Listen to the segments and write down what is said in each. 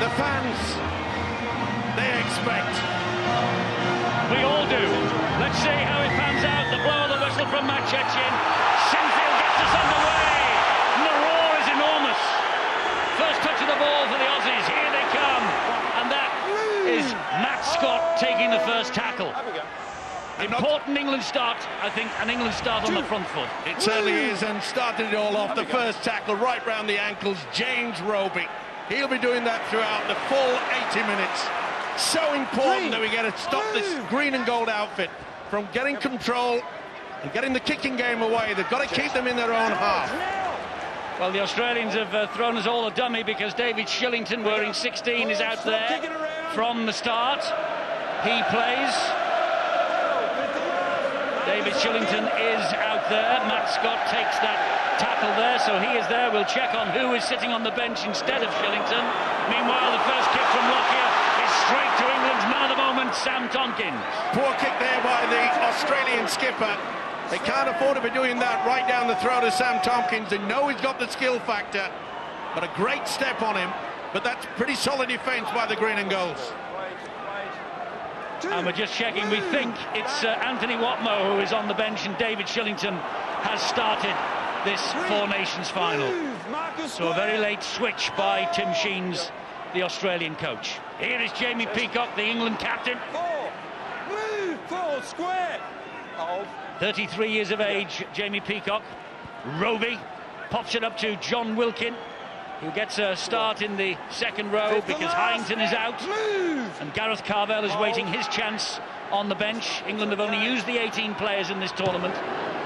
the fans, they expect. We all do. Let's see how it pans out. The blow of the whistle from Matt Chechin. Sinfield gets us underway. And the roar is enormous. First touch of the ball for the Aussies. Here they come. And that is Matt Scott taking the first tackle. Important England start, I think, an England start on the front foot. It certainly is, and started it all off. The first tackle right round the ankles, James Rugby. He'll be doing that throughout the full 80 minutes. So important that we get to stop this green and gold outfit from getting control and getting the kicking game away. They've got to keep them in their own half. Well, the Australians have thrown us all a dummy because David Shillington, wearing 16, is out there from the start. He plays. David Shillington is out there. Matt Scott takes that tackle there, so he is there. We'll check on who is sitting on the bench instead of Shillington. Meanwhile, the first kick from Lockyer is straight to England's man of the moment, Sam Tompkins. Poor kick there by the Australian skipper. They can't afford to be doing that right down the throat of Sam Tompkins. They know he's got the skill factor, but a great step on him. But that's pretty solid defence by the green and golds. And we're just checking. We think it's Anthony Watmoe who is on the bench, and David Shillington has started this Four Nations final. So a very late switch by Tim Sheens, the Australian coach. Here is Jamie Peacock, the England captain. Move, four, square. 33 years of age, Jamie Peacock. Roby pops it up to John Wilkin, who gets a start in the second row because Hyington is out. And Gareth Carvell is waiting his chance on the bench. England have only used the 18 players in this tournament.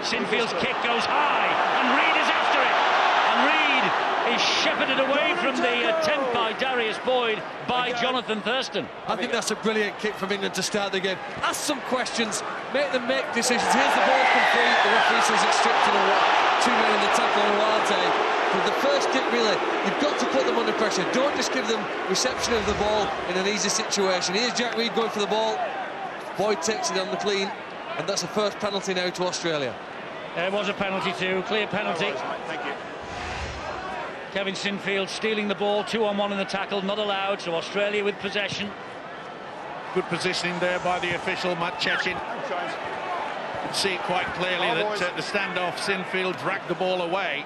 Sinfield's kick goes high, and Reid is after it. And Reid is shepherded away from the attempt by Darius Boyd by Jonathan Thurston. I think that's a brilliant kick from England to start the game. Ask some questions, make them make decisions. Here's the ball complete. The referee says it's stripped to the 2 men in the tackle on Warte. But the first kick, really, you've got to put them under pressure. Don't just give them reception of the ball in an easy situation. Here's Jack Reid going for the ball. Boyd takes it on the clean, and that's the first penalty now to Australia. There was a penalty too, clear penalty. Thank you. Kevin Sinfield stealing the ball, 2-on-1 in the tackle, not allowed, so Australia with possession. Good positioning there by the official, Matt Chechin. You can see quite clearly that the standoff, Sinfield dragged the ball away.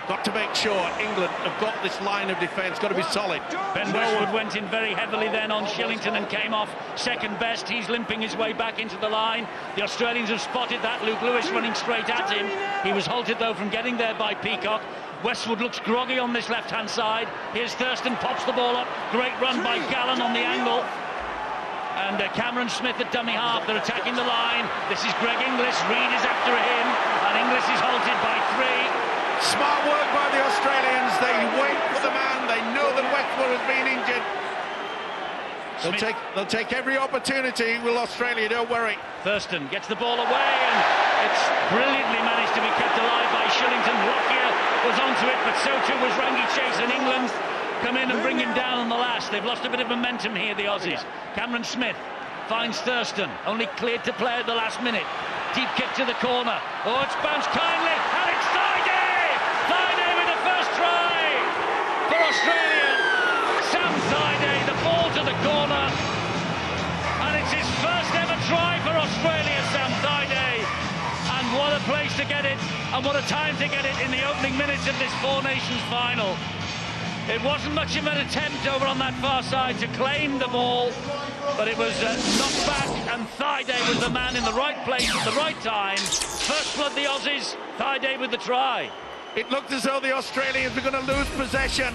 Got to make sure England have got this line of defence, got to be solid. Ben Westwood went in very heavily then on Shillington and came off second best. He's limping his way back into the line. The Australians have spotted that. Luke Lewis running straight at him. He was halted though from getting there by Peacock. Westwood looks groggy on this left-hand side. Here's Thurston, pops the ball up. Great run by Gallen on the angle. And Cameron Smith at dummy half. They're attacking the line. This is Greg Inglis. Reid is after him. And Inglis is halted by 3. Smart work by the Australians. They wait for the man. They know that Westwood has been injured. They'll take every opportunity. Will Australia? Don't worry. Thurston gets the ball away, and it's brilliantly managed to be kept alive by Shillington. Lockyer was onto it, but so too was Rangi Chase, and England come in and bring him down on the last. They've lost a bit of momentum here, the Aussies. Cameron Smith finds Thurston, only cleared to play at the last minute. Deep kick to the corner. Oh, it's bounced kindly, and it's Thaiday! Thaiday with the first try for Australia. Sam Thaiday, the ball to the corner, and it's his first ever try for Australia, Sam Thaiday. And what a place to get it, and what a time to get it in the opening minutes of this Four Nations final. It wasn't much of an attempt over on that far side to claim the ball, but it was knocked back, and Thaiday was the man in the right place at the right time. First blood the Aussies, Thaiday with the try. It looked as though the Australians were going to lose possession.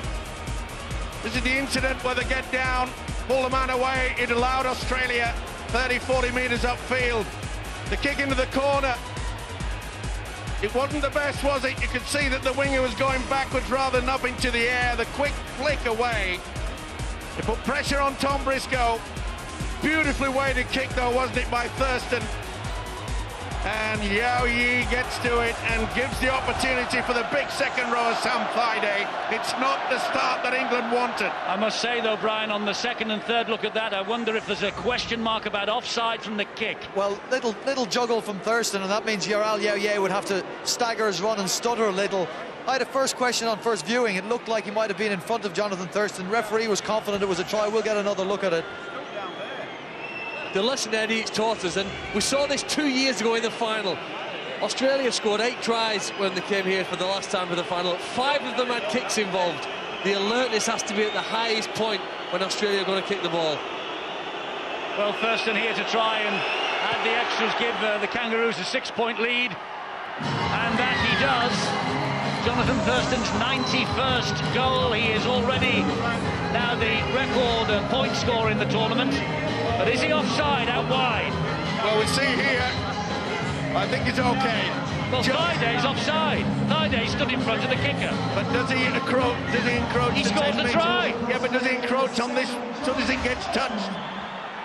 This is the incident where they get down, pull the man away. It allowed Australia 30-40 metres upfield. The kick into the corner. It wasn't the best, was it? You could see that the winger was going backwards rather than up into the air. The quick flick away. It put pressure on Tom Briscoe. Beautifully weighted kick, though, wasn't it, by Thurston? And Yao Yi gets to it and gives the opportunity for the big second row of Sam Thaiday. It's not the start that England wanted. I must say, though, Brian, on the second and third look at that, I wonder if there's a question mark about offside from the kick. Well, little juggle from Thurston, and that means Yaral Yao Ye would have to stagger his run and stutter a little. I had a first question on first viewing. It looked like he might have been in front of Jonathan Thurston. Referee was confident it was a try. We'll get another look at it. The lesson Eddie taught us, and we saw this 2 years ago in the final. Australia scored 8 tries when they came here for the last time for the final. 5 of them had kicks involved. The alertness has to be at the highest point when Australia are going to kick the ball. Well, Thurston here to try and add the extras, give the Kangaroos a 6-point lead, and that he does. Jonathan Thurston's 91st goal. He is already now the record point scorer in the tournament. But is he offside out wide? Well, we see here, I think it's okay. Well, Thaide's offside. Thaiday stood in front of the kicker. But does he encroach? He scores the try. Yeah, but does he encroach on this so as it gets touched?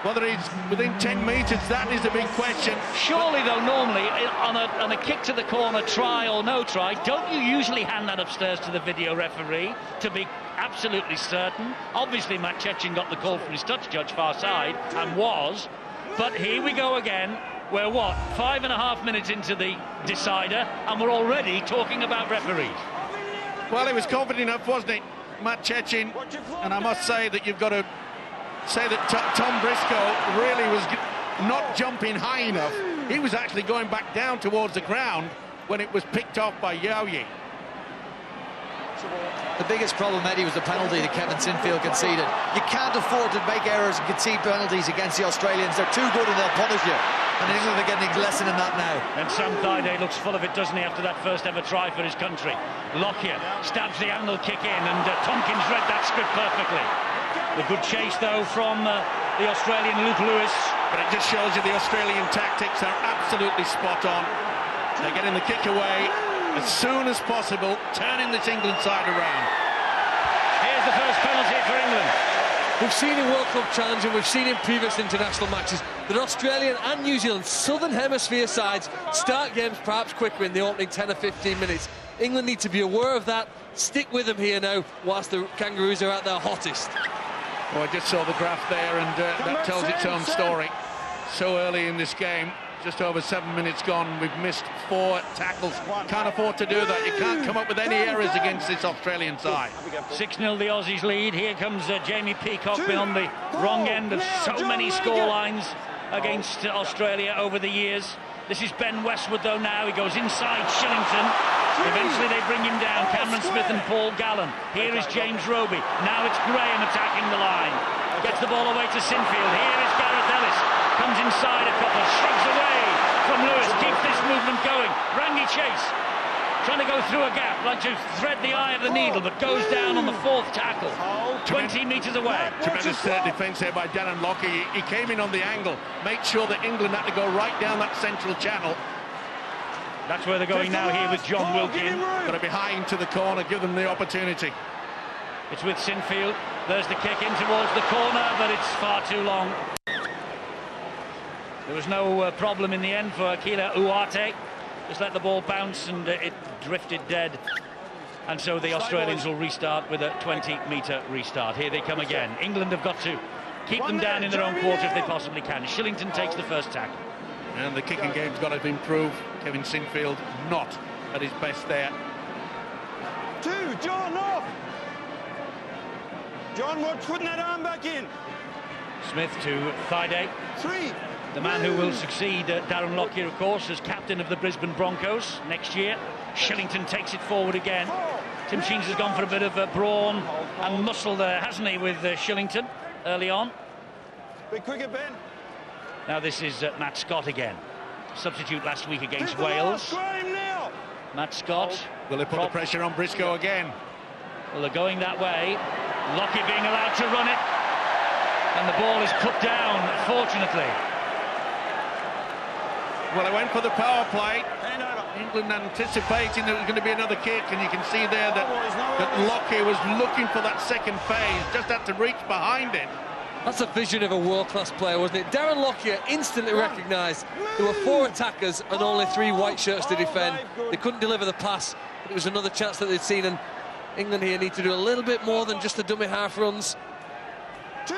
Whether he's within 10 metres, that is a big question. Surely, though, normally, on a kick to the corner, try or no try, don't you usually hand that upstairs to the video referee to be absolutely certain? Obviously, Matt Chechin got the call from his touch judge far side, and was. But here we go again. We're, what, 5.5 minutes into the decider, and we're already talking about referees. Well, he was confident enough, wasn't he, Matt Chechin? And I must say that you've got to say that Tom Briscoe really was not jumping high enough. He was actually going back down towards the ground when it was picked off by Yaoyi. The biggest problem, Eddie, was the penalty that Kevin Sinfield conceded. You can't afford to make errors and concede penalties against the Australians. They're too good and they'll punish you. And England are getting a lesson in that now. And Sam Thaiday looks full of it, doesn't he, after that first ever try for his country. Lockyer stabs the angle kick in, and Tompkins read that script perfectly. A good chase, though, from the Australian Luke Lewis. But it just shows you the Australian tactics are absolutely spot on. They're getting the kick away as soon as possible, turning this England side around. Here's the first penalty for England. We've seen in World Cup Challenge, and we've seen in previous international matches, that Australian and New Zealand Southern Hemisphere sides start games perhaps quicker in the opening 10 or 15 minutes. England need to be aware of that. Stick with them here now, whilst the Kangaroos are at their hottest. Oh, I just saw the graph there, and that tells its own story. So early in this game, just over 7 minutes gone, we've missed 4 tackles. Can't afford to do that. You can't come up with any errors against this Australian side. 6-0 the Aussies lead. Here comes Jamie Peacock on the wrong end of so many scorelines against Australia over the years. This is Ben Westwood, though, now. He goes inside Shillington. Eventually they bring him down. Cameron Smith and Paul Gallen. Here is James Roby. Now it's Graham attacking the line. Gets the ball away to Sinfield. Here is Gareth Ellis. Comes inside a couple. Shrugs away from Lewis. Keeps this movement going. Rangi Chase trying to go through a gap, like to thread the eye of the needle, but goes down on the 4th tackle. 20 metres away. Tremendous defence here by Darren Lockyer. He came in on the angle, made sure that England had to go right down that central channel. That's where they're going now here with John Wilkin. Got to be high into the corner, give them the opportunity. It's with Sinfield. There's the kick in towards the corner, but it's far too long. There was no problem in the end for Akila Uarte. Just let the ball bounce, and it drifted dead. And so the Australians will restart with a 20-metre restart. Here they come again. England have got to keep them down in their own quarter if they possibly can. Shillington takes the first tackle. And the kicking game's got to improve. Kevin Sinfield not at his best there. 2, John, off! John Wood putting that arm back in. Smith to Thaiday. 3. The man who will succeed Darren Lockyer, of course, as captain of the Brisbane Broncos next year. Shillington takes it forward again. Tim Sheens has gone for a bit of brawn and muscle there, hasn't he, with Shillington early on. Be quicker, Ben. Now this is Matt Scott again. Substitute last week against Wales. Matt Scott. Will they put the pressure on Briscoe again? Well, they're going that way. Lockyer being allowed to run it. And the ball is put down, fortunately. Well, I went for the power play. England anticipating there was going to be another kick, and you can see there that Lockyer was looking for that second phase, just had to reach behind it. That's a vision of a world-class player, wasn't it? Darren Lockyer instantly recognised there were 4 attackers and only 3 white shirts to defend. They couldn't deliver the pass, but it was another chance that they'd seen, and England here need to do a little bit more than just the dummy half runs. 2,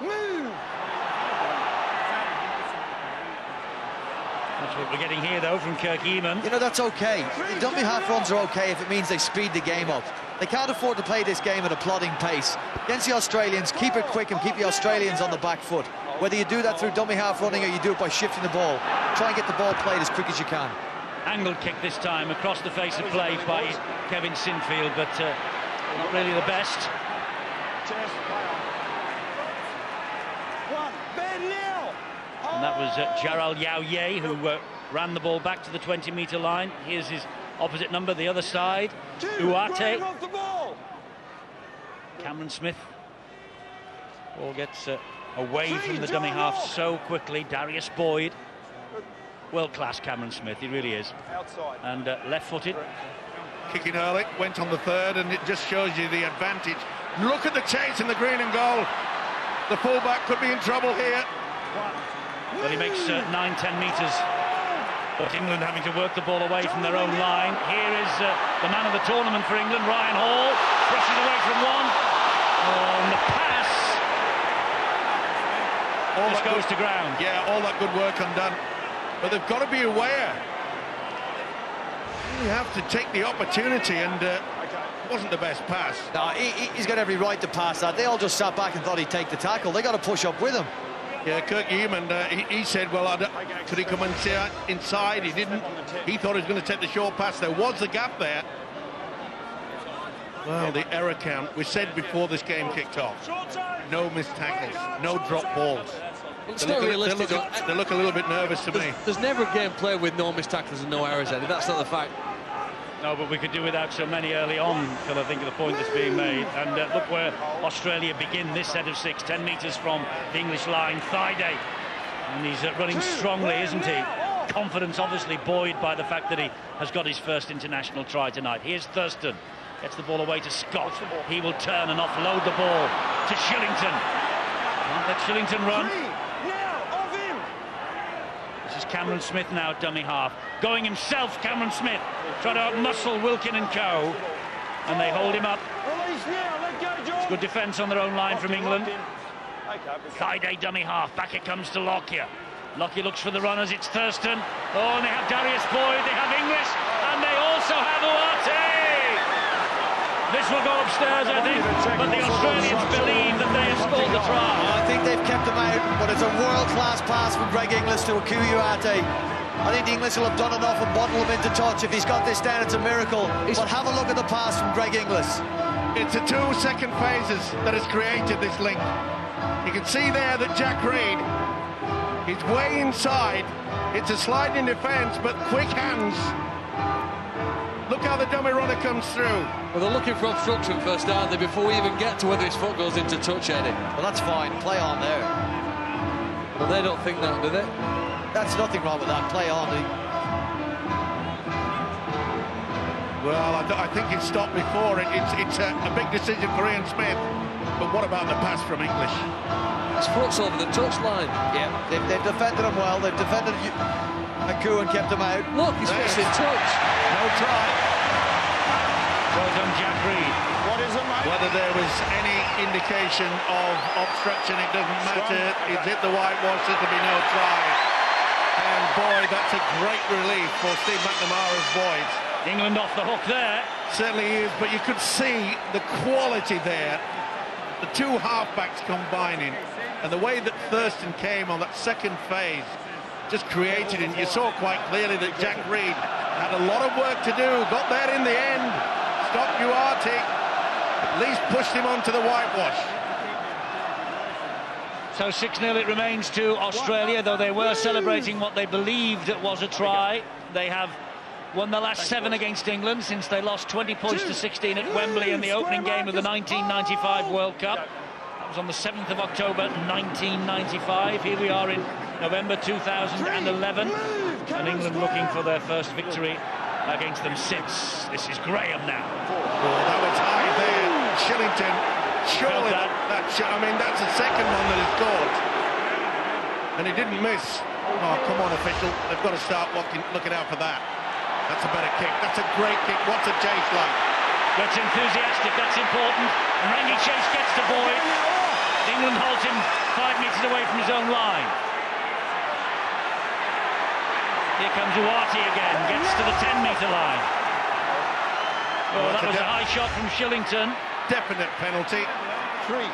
move! That's what we're getting here, though, from Kirk Eamon. You know, that's okay. The dummy half runs are okay if it means they speed the game up. They can't afford to play this game at a plodding pace. Against the Australians, keep it quick and keep the Australians on the back foot. Whether you do that through dummy half running or you do it by shifting the ball, try and get the ball played as quick as you can. Angled kick this time across the face of play by Kevin Sinfield, but not really the best. And that was Jaral Yaoye, who ran the ball back to the 20-metre line. Here's his opposite number, the other side. Uate. Cameron Smith. Ball gets away from the dummy half so quickly. Darius Boyd. World-class Cameron Smith, he really is. And left-footed. Kicking early, went on the third, and it just shows you the advantage. Look at the chase in the green and goal. The fullback could be in trouble here. Well, he makes 9-10 metres. But England having to work the ball away from their own line. Here is the man of the tournament for England, Ryan Hall. Brushes away from one. And the pass just goes to ground. Yeah, all that good work undone. But they've got to be aware. You have to take the opportunity, and it wasn't the best pass. No, he's got every right to pass that. They all just sat back and thought he'd take the tackle. They got to push up with him. Yeah, Kirk Eamon, he said, well, could he come inside? He didn't. He thought he was going to take the short pass. There was a gap there. Well, the error count, we said before this game kicked off, no missed tackles, no drop balls. It's not realistic. They look a little bit nervous to me. There's never a game played with no missed tackles and no errors, Eddie. That's not the fact. No, but we could do without so many early on, Phil, I think, of the point that's being made. And look where Australia begin this set of 6, 10 metres from the English line. Thaiday. And he's running strongly, isn't he? Confidence, obviously, buoyed by the fact that he has got his first international try tonight. Here's Thurston. Gets the ball away to Scott. He will turn and offload the ball to Shillington. Can't let Shillington run. This is Cameron Smith now, dummy half. Going himself, Cameron Smith. Trying to outmuscle Wilkin and co. And they hold him up. It's good defence on their own line from England. Thaiday dummy half. Back it comes to Lockyer. Lockyer looks for the runners. It's Thurston. Oh, and they have Darius Boyd. They have Inglis. And they also have Uate. This will go upstairs, I think, but the Australians believe that they have scored the try. I think they've kept him out, but it's a world-class pass from Greg Inglis to Aku Uate. I think the English will have done enough and bottle him into touch. If he's got this down, it's a miracle. But have a look at the pass from Greg Inglis. It's the 2 second phases that has created this link. You can see there that Jack Reed, he's way inside. It's a sliding defence, but quick hands. Look how the dummy runner comes through. Well, they're looking for obstruction first, aren't they, before we even get to whether his foot goes into touch, Eddie. Well, that's fine. Play on there. Well, they don't think that, do they? That's nothing wrong with that. Play on. Well, I think it's stopped before. It's a big decision for Ian Smith. But what about the pass from English? His foot's over the touchline. Yeah, they've defended him well. They've defended Aku and kept him out. Look, his foot's in touch. No try. Well done, Jack Reed. Whether there was any indication of obstruction, it doesn't matter. He's hit the whitewash, there'll be no try. And boy, that's a great relief for Steve McNamara's boys. England off the hook there. Certainly is, but you could see the quality there. The 2 halfbacks combining, and the way that Thurston came on that second phase just created it. You saw quite clearly that Jack Reed had a lot of work to do, got there in the end, stopped Uate, at least pushed him onto the whitewash. So 6-0 it remains to Australia, though they were celebrating what they believed it was a try. They have won the last 7 against England since they lost 20 points to 16 at Wembley in the opening game of the 1995 World Cup. That was on the 7th of October 1995. Here we are in November 2011, and England looking for their first victory against them since. This is Graham now. Oh, that was high there. Shillington, surely I mean, that's the second one that has scored. And he didn't miss. Oh, come on, official. They've got to start looking out for that. That's a better kick. That's a great kick. What's a chase like? That's enthusiastic, that's important. And Rangi Chase gets to Boyd. England halt him 5 metres away from his own line. Here comes Uwati again, gets to the 10-metre line. Oh, that was a high shot from Shillington. Definite penalty. 3.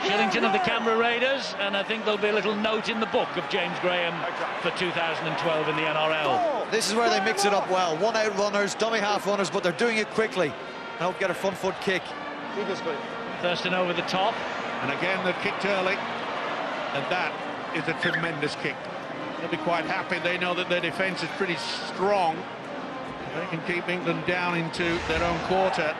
Shillington of the Canberra Raiders, and I think there'll be a little note in the book of James Graham for 2012 in the NRL. This is where they mix it up well. One-out runners, dummy half runners, but they're doing it quickly. I hope get a front foot kick. Thurston over the top. And again, they've kicked early. And that is a tremendous kick. They'll be quite happy. They know that their defence is pretty strong. They can keep England down into their own quarter.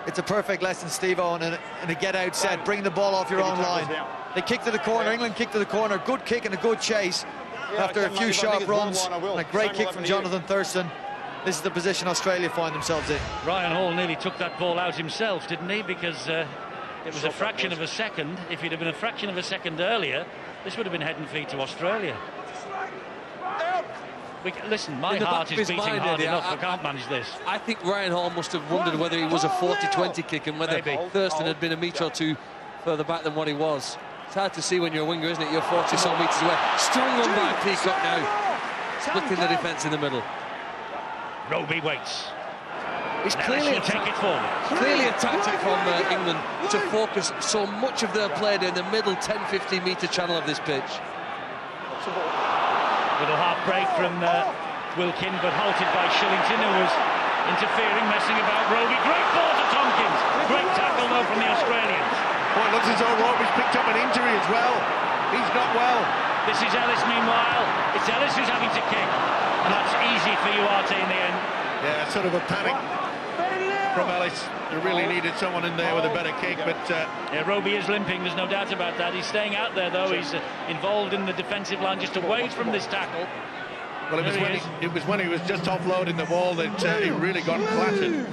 It's a perfect lesson, Steve-O, and a get-out set. Bring the ball off your own line. They kick to the corner. England kick to the corner. Good kick and a good chase after a few sharp runs. And a great kick from Jonathan Thurston. This is the position Australia find themselves in. Ryan Hall nearly took that ball out himself, didn't he? Because it was a fraction of a second. If he'd have been a fraction of a second earlier, this would have been head and feet to Australia. Listen, my heart is beating hard enough. I can't manage this. I think Ryan Hall must have wondered whether he was a 40-20 kick and whether Thurston had been a metre or two further back than what he was. It's hard to see when you're a winger, isn't it? You're 40-some metres away. Strong run by Peacock now. Splitting the defence in the middle. Roby waits. It's clearly take it forward. Clearly a tactic from England to focus so much of their play in the middle 10-15 metre channel of this pitch. Little half break from Wilkin, but halted by Shillington, who was interfering, messing about Roby. Great ball to Tompkins. Great tackle, though, from the Australians. Well, it looks as though Roby's picked up an injury as well. He's not well. This is Ellis, meanwhile. It's Ellis who's having to kick. And that's easy for Uwati in the end. Yeah, sort of a panic from Ellis. They really needed someone in there with a better kick, but... Yeah, Roby is limping, there's no doubt about that. He's staying out there, though. He's involved in the defensive line just away from this tackle. Well, it was when he was just offloading the ball that he really got flattened.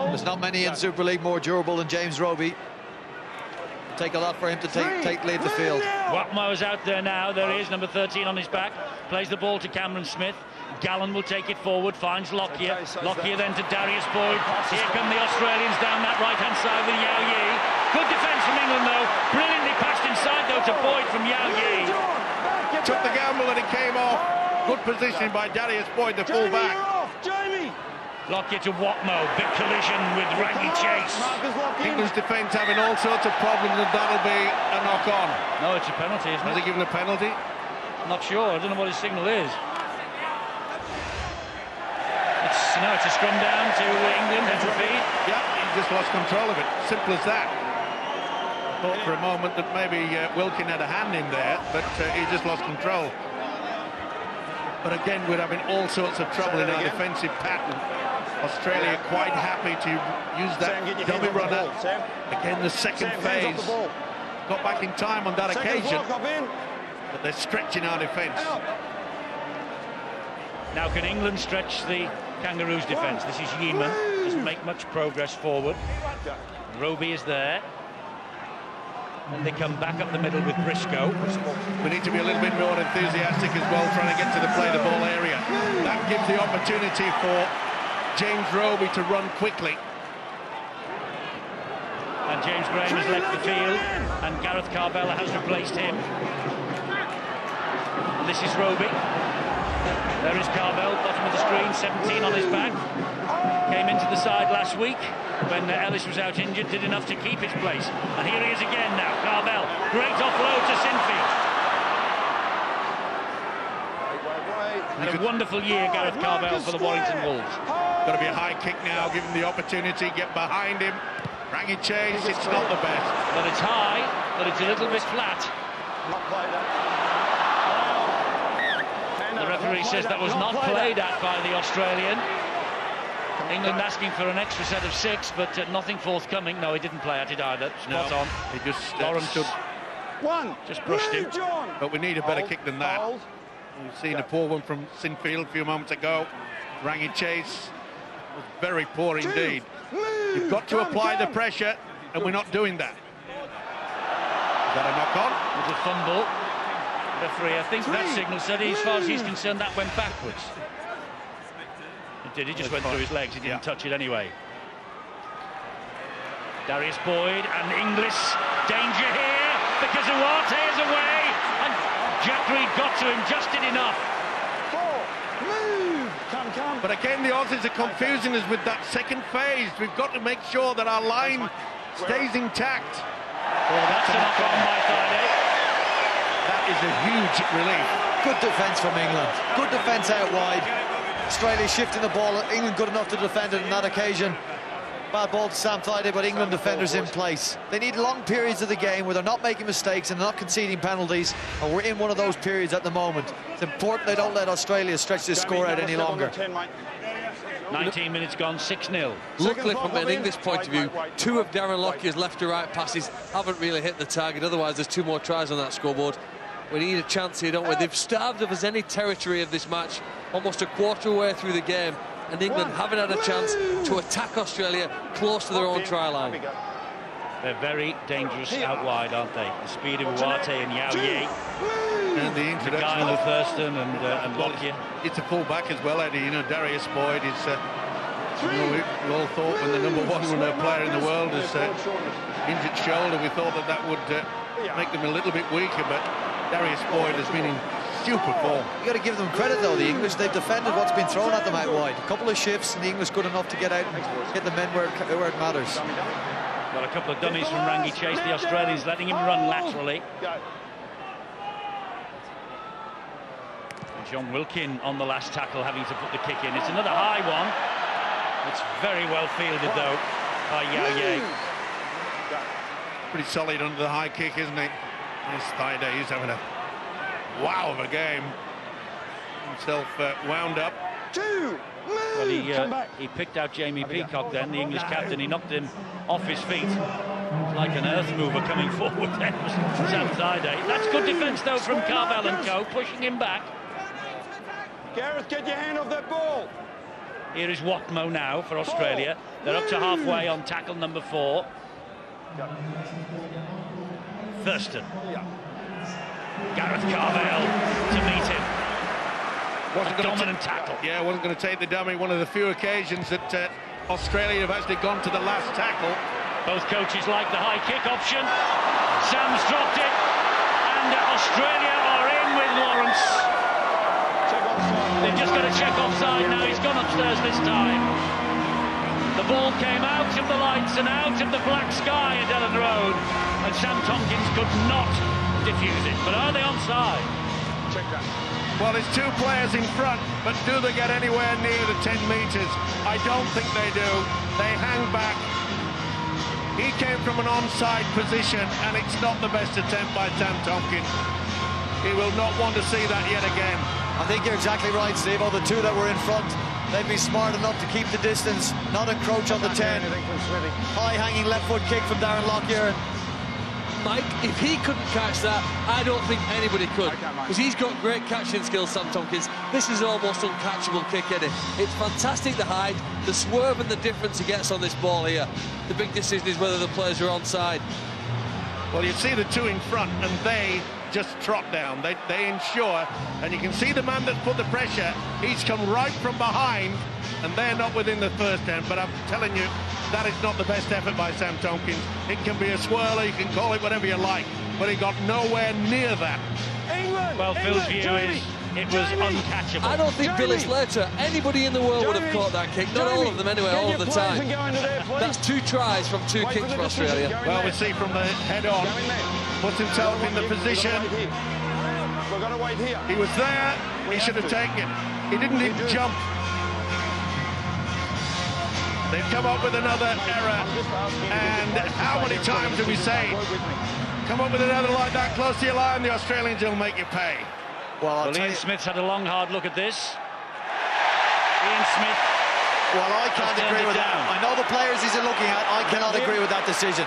There's not many in Super League more durable than James Roby. It'll take a lot for him to lead the field. Watmo's out there now. There he is, number 13 on his back. Plays the ball to Cameron Smith. Gallen will take it forward, finds Lockyer. Lockyer then to Darius Boyd. Here come the Australians down that right-hand side with Yao Yi. Good defence from England, though. Brilliantly passed inside, though, to Boyd from Yao Yi. Took the gamble and it came off. Good positioning by Darius Boyd, the full-back. Lockyer to Watmo. Big collision with Rangi Chase. England's defence having all sorts of problems, and that'll be a knock-on. No, it's a penalty, isn't it? Has he given a penalty? I'm not sure. I don't know what his signal is. It's a scrum down to England, head to feet. Yeah, he just lost control of it. Simple as that. I thought for a moment that maybe Wilkin had a hand in there, but he just lost control. But again, we're having all sorts of trouble in our defensive pattern. Australia quite happy to use that dummy runner. Again, the second phase. Got back in time on that occasion, but they're stretching our defence. Now can England stretch the Kangaroos' defence? This is Yeaman, doesn't make much progress forward. Roby is there. And they come back up the middle with Briscoe. We need to be a little bit more enthusiastic as well, trying to get to the play the ball area. That gives the opportunity for James Roby to run quickly. And James Graham has left the field, and Gareth Carbella has replaced him. And this is Roby. There is Carbell, bottom of the screen, 17 on his back. Came into the side last week when Ellis was out injured, did enough to keep his place. And here he is again now, Carbell. Great offload to Sinfield. And a wonderful year, Gareth Carbell, for the Warrington Wolves. Got to be a high kick now, give him the opportunity, get behind him. Rangi Chase, it's not the best. But it's high, but it's a little bit flat. The referee says that was not played at by the Australian. England asking for an extra set of 6, but nothing forthcoming. No, he didn't play at it either. Spot on. He just Lawrence just brushed him. But we need a better kick than that. We've seen a poor one from Sinfield a few moments ago. Rangi Chase was very poor indeed. You've got to apply the pressure, and we're not doing that. Is that a knock-on? It was a fumble. Referee, I think that signal said, as far as he's concerned, that went backwards. It did, he just went through his legs, he didn't touch it anyway. Darius Boyd and Inglis, danger here, because Uwati is away, and Jack Reed got to him, just did enough. 4, move! Come. But again, the Aussies are confusing us with that second phase. We've got to make sure that our line stays intact. Well, that's a knock-on by Friday. That is a huge relief. Good defence from England. Good defence out wide. Australia shifting the ball. England good enough to defend it on that occasion. Bad ball to Sam Thaiday, but England defenders in place. They need long periods of the game where they're not making mistakes and not conceding penalties, and we're in one of those periods at the moment. It's important they don't let Australia stretch this score out any longer. 19 minutes gone, 6-0. Luckily, from an English point of view, 2 of Darren Lockyer's left to right passes haven't really hit the target. Otherwise, there's 2 more tries on that scoreboard. We need a chance here, don't we? They've starved of us any territory of this match, almost a quarter way through the game, and England haven't had a chance to attack Australia close to their own try line. They're very dangerous out wide, aren't they? The speed of Uarte and Yao Ye. And the introduction Guile of Thurston and Lockyer. It's a full back as well, Eddie. You know, Darius Boyd is... we all thought when the #1 player in the world has injured shoulder, we thought that would make them a little bit weaker, but Darius Boyd has been in super form. You got to give them credit though, the English. They've defended what's been thrown at them out wide. A couple of shifts and the English good enough to get out and get the men where it matters. Got a couple of dummies from Rangi Chase, the Australians letting him run laterally. And John Wilkin on the last tackle having to put the kick in. It's another high one. It's very well fielded though by Yao Ye. Pretty solid under the high kick, isn't he? This Thaiday, he's having a wow of a game. Himself wound up. 2, Well, he picked out Jamie Peacock then, the English captain. He knocked him off his feet. Like an earth mover coming forward then was Sam Thaiday. That's good defence though from Carvel and co, pushing him back. Gareth, get your hand off that ball. Here is Watmo now for Australia. They're up to halfway on tackle number 4. Thurston. Gareth Carvel to meet him. Wasn't a dominant tackle. Yeah, wasn't going to take the dummy. One of the few occasions that Australia have actually gone to the last tackle. Both coaches like the high kick option. Sam's dropped it, and Australia are in with Lawrence. They've just got to check offside now. He's gone upstairs this time. The ball came out of the lights and out of the black sky at Ellen Road, and Sam Tompkins could not defuse it. But are they onside? Check that. Well, it's 2 players in front, but do they get anywhere near the 10 metres? I don't think they do. They hang back. He came from an onside position, and it's not the best attempt by Sam Tompkins. He will not want to see that yet again. I think you're exactly right, Steve. The 2 that were in front, they'd be smart enough to keep the distance, not encroach on the 10. High hanging left foot kick from Darren Lockyer. Mike, if he couldn't catch that, I don't think anybody could, because he's got great catching skills, Sam Tompkins. This is almost uncatchable kick, Eddie. It's fantastic, the height, the swerve and the difference he gets on this ball here. The big decision is whether the players are onside. Well, you see the 2 in front, and they just trot down. They ensure, and you can see the man that put the pressure. He's come right from behind, and they're not within the first end. But I'm telling you, that is not the best effort by Sam Tompkins. It can be a swirler, you can call it whatever you like, but he got nowhere near that. England! Well, Phil's view is it was uncatchable. I don't think Billy Slater, anybody in the world would have caught that kick. Not all of them anyway, all of the time. That's 2 tries from 2 kicks for Australia. Well, we see from the head on, puts himself in the position. We're going to wait here. He was there, he should have taken it. He didn't even jump. They've come up with another error, and how many times do we say, come up with another like that close to your line, the Australians will make you pay. Well, Ian Smith's had a long, hard look at this. Ian Smith. Well, I can't agree with that. I know the players he's looking at. I cannot agree with that decision.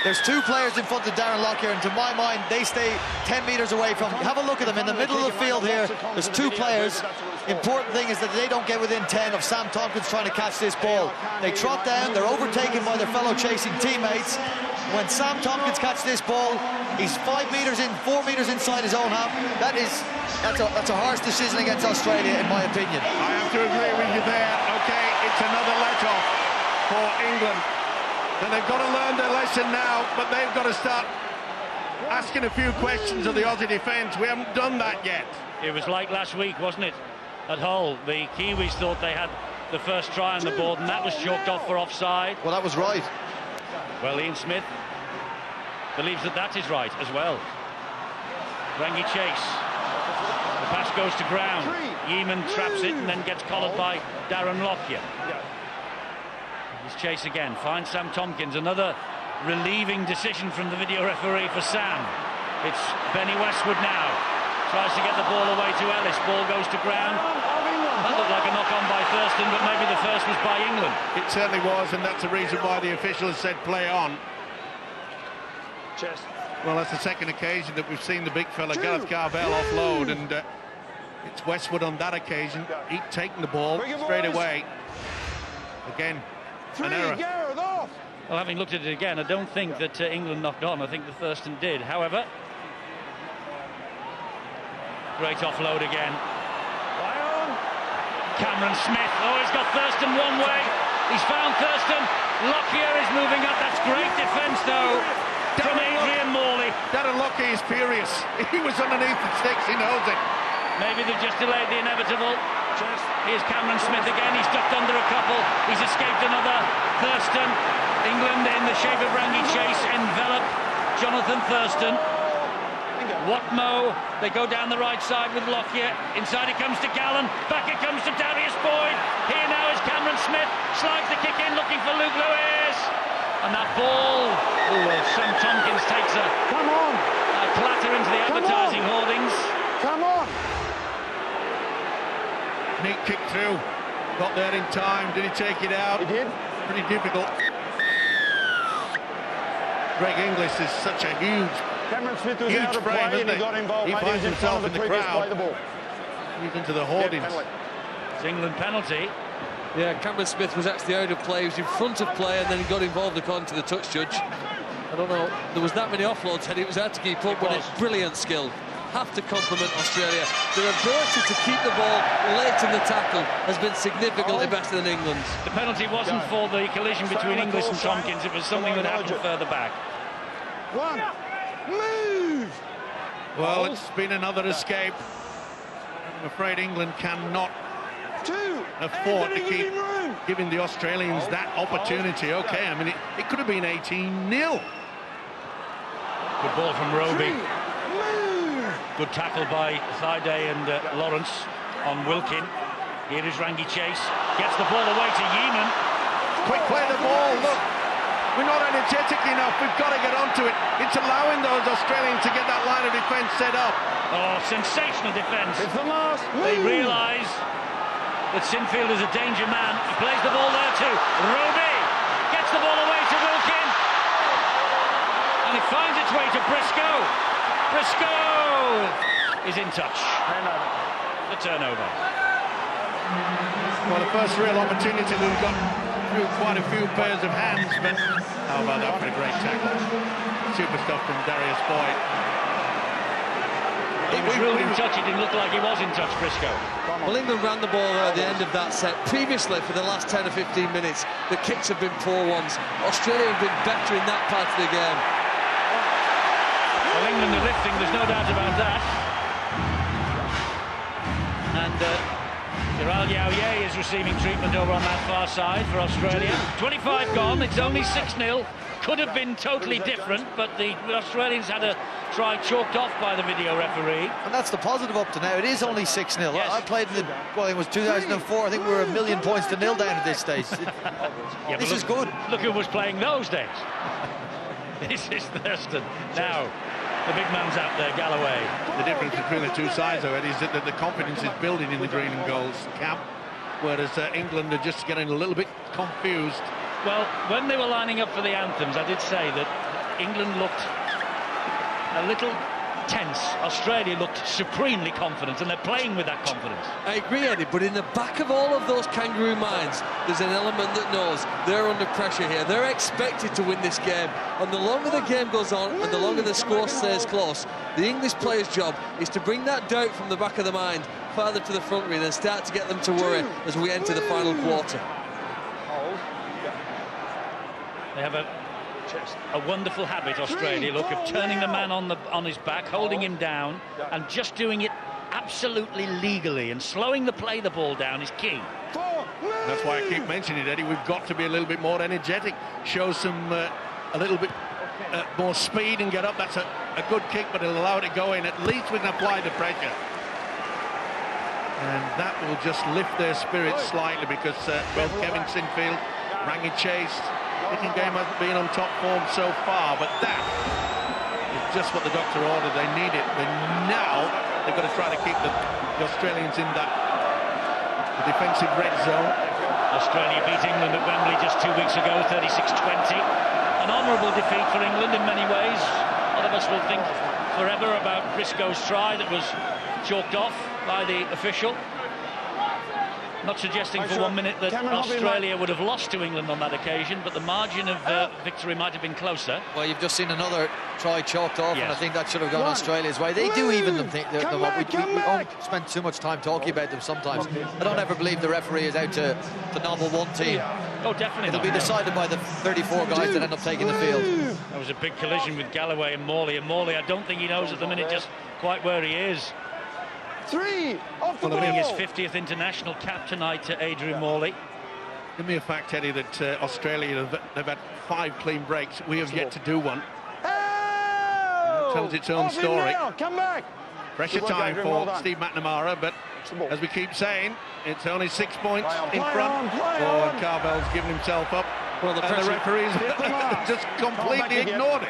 There's 2 players in front of Darren Lockyer, and to my mind, they stay 10 metres away from. Have a look at them in the middle of the field here. There's 2 players. Important thing is that they don't get within 10 of Sam Tompkins trying to catch this ball. They trot down, they're overtaken by their fellow chasing teammates. When Sam Tompkins catches this ball, he's 5 metres in, 4 metres inside his own half. That's a harsh decision against Australia, in my opinion. I have to agree with you there. Okay, it's another let-off for England. So they've got to learn their lesson now, but they've got to start asking a few questions of the Aussie defence. We haven't done that yet. It was like last week, wasn't it, at Hull? The Kiwis thought they had the first try on the board, and that was chalked off for offside. Well, that was right. Well, Ian Smith believes that that is right as well. Rangi Chase. The pass goes to ground. Yeaman traps it and then gets collared by Darren Lockyer. Here's Chase again. Finds Sam Tompkins. Another relieving decision from the video referee for Sam. It's Benny Westwood now. Tries to get the ball away to Ellis. Ball goes to ground. That looked like a knock-on by Thurston, but maybe the first was by England. It certainly was, and that's the reason why the officials said play on. Well, that's the second occasion that we've seen the big fella, Gareth Carvell, offload, and it's Westwood on that occasion. He'd taken the ball straight away. Again, an error. Well, having looked at it again, I don't think that England knocked on. I think that Thurston did. However, great offload again. Cameron Smith. Oh, he's got Thurston one way. He's found Thurston. Lockyer is moving up. That's great defence, though, from Adrian Morley. Darren Lockyer is furious. He was underneath the sticks. He knows it. Maybe they've just delayed the inevitable. Here's Cameron Smith again. He's ducked under a couple. He's escaped another. Thurston. England in the shape of Rangi Chase envelop Jonathan Thurston. Watmo, they go down the right side with Lockyer. Inside it comes to Gallen. Back it comes to Darius Boyd. Here now is Cameron Smith. Slides the kick in, looking for Luke Lewis. And that ball, Sam Tompkins takes a clatter into the advertising hoardings. Come on! Neat kick through. Got there in time. Did he take it out? He did. Pretty difficult. Greg Inglis is such a huge out of frame, play, isn't and he got involved. He finds himself in the crowd. He's into the hoardings. It's England penalty. Yeah, Cameron Smith was actually out of play. He was in front of play and then he got involved according to the touch judge. I don't know, there was that many offloads, and it was hard to keep up with it. Brilliant skill. Have to compliment Australia. Their ability to keep the ball late in the tackle has been significantly better than England's. The penalty wasn't for the collision between Inglis and Tompkins. It was something that happened further back. Move! Well, it's been another escape. I'm afraid England cannot afford to keep giving the Australians that opportunity. Okay, I mean, it could have been 18-0. Good ball from Rugby. Good tackle by Thaiday and Lawrence on Wilkin. Here is Rangi Chase. Gets the ball away to Yeaman. Quick play the ball, look. We're not energetic enough. We've got to get onto it. It's allowing those Australians to get that line of defence set up. Oh, sensational defence. It's the last. They realise that Sinfield is a danger man. He plays the ball there too. Roby gets the ball away to Wilkin. And it finds its way to Briscoe. Briscoe is in touch. The turnover. Well, the first real opportunity that we've got through quite a few pairs of hands, but how about that for a great tackle? Super stuff from Darius Boyd. He was really in touch. It didn't look like he was in touch, Briscoe. Well, England ran the ball at the end of that set. Previously, for the last 10 or 15 minutes, the kicks have been poor ones. Australia have been better in that part of the game. Well, England are lifting, there's no doubt about that. And Gerald Yao is receiving treatment over on that far side for Australia. 25 gone, it's only 6-0. Could have been totally different, but the Australians had a try chalked off by the video referee. And that's the positive up to now. It is only 6-0. Yes. I played in the, well, it was 2004. I think we were 1,000,000 points to nil down at this stage. Yeah, this is good. Look who was playing those days. This is Thurston. Now, the big man's out there, Galloway. The difference between the two sides, though, Eddie, is that the confidence is building in the green and golds camp, whereas England are just getting a little bit confused. Well, when they were lining up for the anthems, I did say that England looked a little tense. Australia looked supremely confident, and they're playing with that confidence. I agree, Eddie, but in the back of all of those kangaroo minds, there's an element that knows they're under pressure here. They're expected to win this game, and the longer the game goes on and the longer the score stays close, the English players' job is to bring that doubt from the back of the mind farther to the front ring and start to get them to worry as we enter the final quarter. They have a a wonderful habit, Australia, look, of turning the man on his back, holding him down, and just doing it absolutely legally, and slowing the ball down is key. That's why I keep mentioning it, Eddie. We've got to be a little bit more energetic, show some a little bit more speed and get up. That's a good kick, but it'll allow it to go in. At least we can apply the pressure. And that will just lift their spirits slightly, because both Kevin Sinfield, Rangi Chase, kicking game hasn't been on top form so far, but that is just what the doctor ordered. They need it. Now they've got to try to keep the Australians in that defensive red zone. Australia beat England at Wembley just 2 weeks ago, 36-20. An honourable defeat for England in many ways. A lot of us will think forever about Briscoe's try that was chalked off by the official. Not suggesting for 1 minute that Australia would have lost to England on that occasion, but the margin of victory might have been closer. Well, you've just seen another try chalked off, and I think that should have gone Australia's way. They do even them up. We don't spend too much time talking about them sometimes. I don't ever believe the referee is out to nobble one team. Oh, definitely It'll be decided by the 34 guys that end up taking the field. There was a big collision with Galloway and Morley, I don't think he knows at the minute just quite where he is. Winning his 50th international cap tonight to Adrian Morley. Give me a fact, Eddie, that Australia, they've had 5 clean breaks. We have yet to do one. It tells its own story. Come back. Pressure time for Steve McNamara, but as we keep saying, it's only 6 points in front. And Carvel's given himself up. Well, the referees just completely ignored it.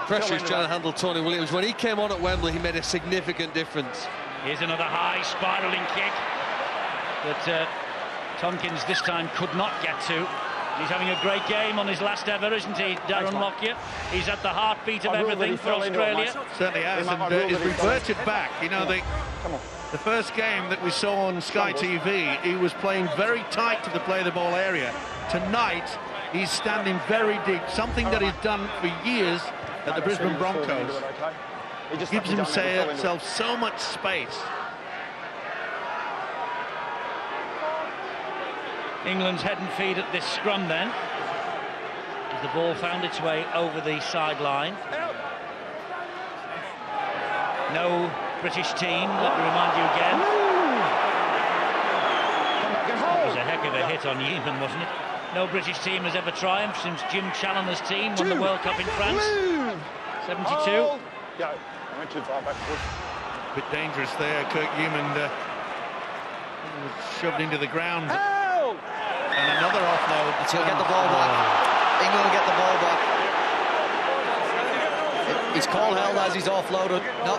Pressure is trying to handle Tony Williams. When he came on at Wembley, he made a significant difference. Here's another high spiralling kick that Tompkins this time could not get to. He's having a great game on his last ever, isn't he, Darren Lockyer? He's at the heartbeat of everything for Australia. Certainly has, and he's reverted back. You know, the first game that we saw on Sky TV, he was playing very tight to the play the ball area. Tonight, he's standing very deep, something that he's done for years at the Brisbane Broncos. Gives himself so much space. England's head and feet at this scrum then, as the ball found its way over the sideline. No British team, let me remind you again. That was a heck of a hit on Yeaman, wasn't it? No British team has ever triumphed since Jim Challoner's team won the World Cup in France. 72. Went too far backwards. A bit dangerous there. Kirk Yeaman shoved into the ground. And another offload. He'll get the ball back. England will get the ball back. He's call held as he's offloaded. No,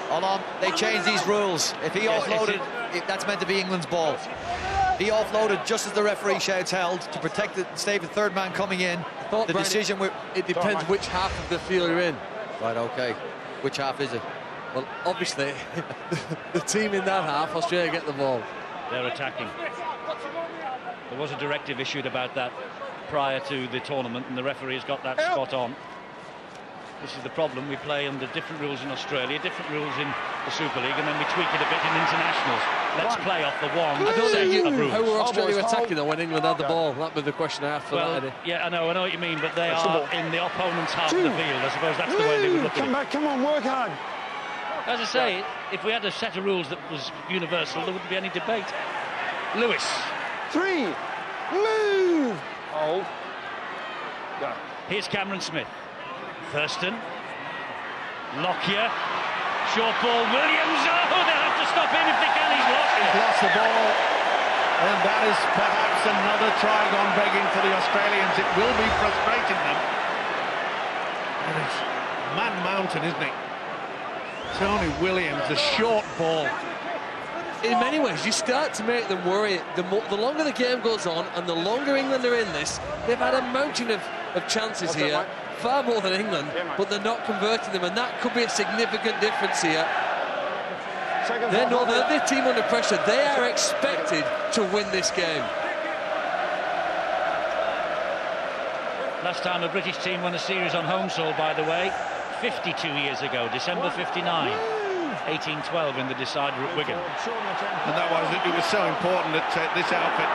hold on. They changed these rules. If he offloaded, that's meant to be England's ball. He offloaded just as the referee shouts held to protect the save the third man coming in. The decision it depends which half of the field you're in. Right, okay. Which half is it? Well, obviously, the team in that half, Australia get the ball. They're attacking. There was a directive issued about that prior to the tournament, and the referee has got that spot on. This is the problem. We play under different rules in Australia, different rules in the Super League, and then we tweak it a bit in internationals. Let's play off the one. I don't know how were Australia attacking though when England had the ball. That was the question I asked for that, Eddie. Yeah, I know what you mean, but they are in the opponent's half of the field. I suppose that's the way they would look at it. Come on, work hard. As I say, if we had a set of rules that was universal, there wouldn't be any debate. Lewis. 3, move. Hold. Go. Here's Cameron Smith. Thurston. Lockyer. Short ball. Williams. Oh, they have to stop him if they can. He's lost it. He's lost the ball. And that is perhaps another try gone begging for the Australians. It will be frustrating them. And it's man mountain, isn't it? Tony Williams, a short ball. In many ways, you start to make them worry. The longer the game goes on and the longer England are in this, they've had a mountain of chances here, far more than England, but they're not converting them, and that could be a significant difference here. They know that their team under pressure. They are expected to win this game. Last time a British team won a series on home soil, by the way, 52 years ago, December 59. 1812 in the decider at Wigan. And it was so important that this outfit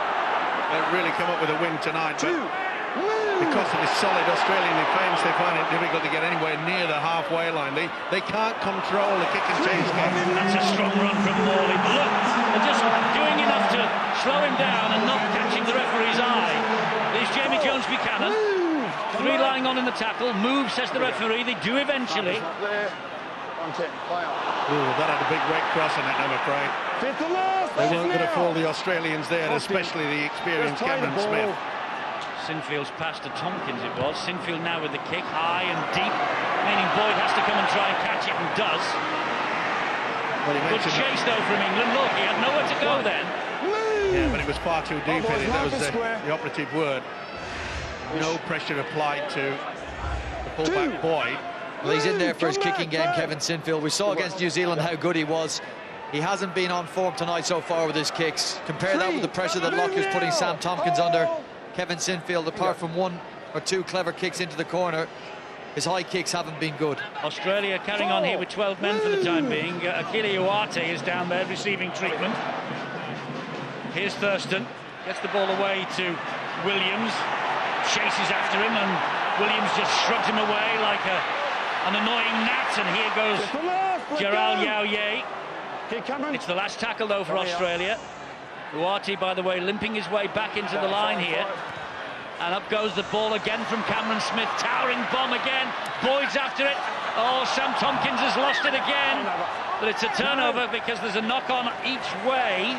really come up with a win tonight. But because of this solid Australian defence, they find it difficult to get anywhere near the halfway line. They can't control the kick and change game. That's a strong run from Morley. But look, they're just doing enough to slow him down and not catching the referee's eye. There's Jamie Jones Buchanan. 3 lying on in the tackle. Move, says the referee. They do eventually. Ooh, that had a big red cross on it, I'm afraid. They weren't going to fool the Australians there, especially the experienced Cameron Smith. Sinfield's pass to Tompkins it was. Sinfield now with the kick, high and deep, meaning Boyd has to come and try and catch it, and does. Good chase though from England. Look, he had nowhere to go then. Yeah, but it was far too deep in it. That was the operative word. No pressure applied to the fullback Boyd. Well, he's in there for his kicking game, Kevin Sinfield. We saw against New Zealand how good he was. He hasn't been on form tonight so far with his kicks. Compare that with the pressure that Lockyer's putting Sam Tompkins under. Kevin Sinfield, apart from 1 or 2 clever kicks into the corner, his high kicks haven't been good. Australia carrying on here with 12 men for the time being. Achille Uarte is down there receiving treatment. Here's Thurston, gets the ball away to Williams, chases after him, and Williams just shrugs him away like an annoying gnat, and here goes Gerald Yao-Ye. It's the last tackle though for Australia. Uarte, by the way, limping his way back into the line here. And up goes the ball again from Cameron Smith. Towering bomb again. Boyd's after it. Oh, Sam Tompkins has lost it again. But it's a turnover because there's a knock-on each way.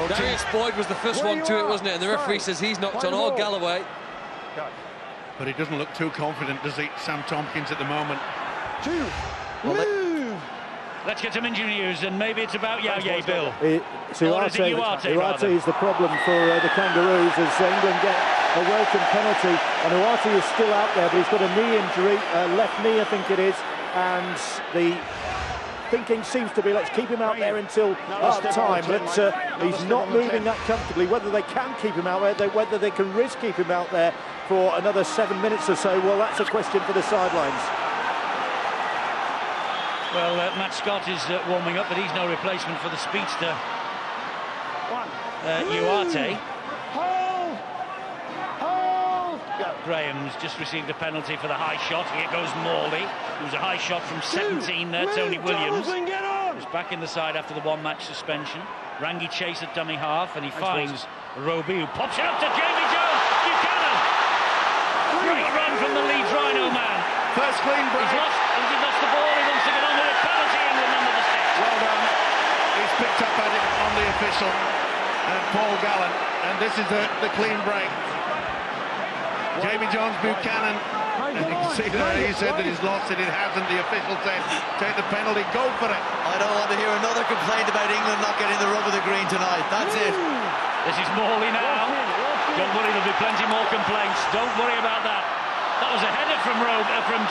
Darius Boyd was the first one to it, wasn't it? And the referee says he's knocked on all Galloway. But he doesn't look too confident, does he, Sam Tompkins, at the moment? Let's get some injury news, and maybe it's about Yao-Ye, Bill. Uarte is the problem for the Kangaroos as England get a welcome penalty. And Uarte is still out there, but he's got a knee injury, left knee I think it is, and the thinking seems to be let's keep him out there until half-time. But he's not moving that comfortably. Whether they can keep him out there, whether they can risk keep him out there for another 7 minutes or so, well, that's a question for the sidelines. Well, Matt Scott is warming up, but he's no replacement for the speedster Uarte. Graham's just received a penalty for the high shot. Here goes Morley. It was a high shot from 17 there, Tony Williams. Who's back in the side after the 1-match suspension. Rangi Chase at dummy half, and he finds Rugby, who pops it up to Jamie Jones. Buchanan! Great run from the Leeds Rhino man. First clean break. He's lost the ball. He wants to get on with it. Penalty, England under the stick. Well done. He's picked up at it on the official, Paul Gallen, and this is the clean break. Jamie Jones Buchanan, and you can see there he said that he's lost it. It hasn't. The official said take the penalty, go for it. I don't want to hear another complaint about England not getting the rub of the green tonight. That's it. This is Morley now. Don't worry, there'll be plenty more complaints. Don't worry about that. That was a header from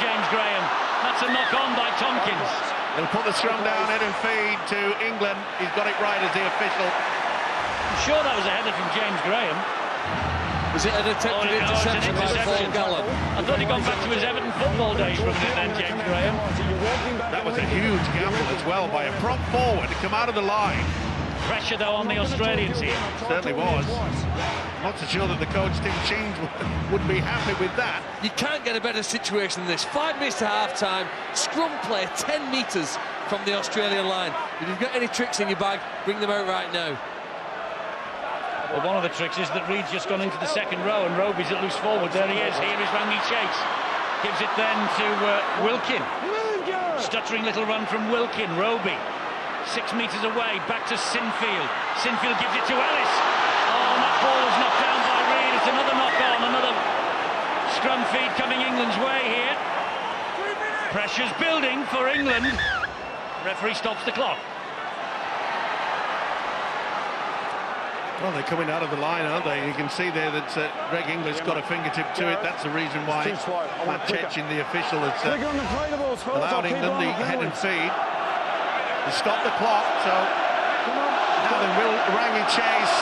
James Graham. That's a knock-on by Tompkins. He'll put the scrum down, head and feed to England. He's got it right as the official. I'm sure that was a header from James Graham. Was it an attempted interception by Paul Gallen? I thought he'd gone back to his Everton football days from it then, James Graham. That was a huge gamble as well by a prop forward to come out of the line. Pressure though on the Australians here. Certainly was. Not so sure that the coach Tim Sheens would be happy with that. You can't get a better situation than this. 5 minutes to half-time, scrum play 10 metres from the Australian line. If you've got any tricks in your bag, bring them out right now. Well, one of the tricks is that Reed's just gone into the second row and Roby's at loose forward. There he is. Here is Rangi Chase. Gives it then to Wilkin. Stuttering little run from Wilkin. Roby 6 metres away, back to Sinfield. Sinfield gives it to Ellis. Oh, and that ball is knocked down by Reed. It's another knock-on, another scrum feed coming England's way here. Pressure's building for England. Referee stops the clock. Well, they're coming out of the line, aren't they? You can see there that Greg Inglis got a fingertip to it. That's the reason why Matt Chechin, the official, has allowed England the head and feed to stop the clock. So now then will Rangi Chase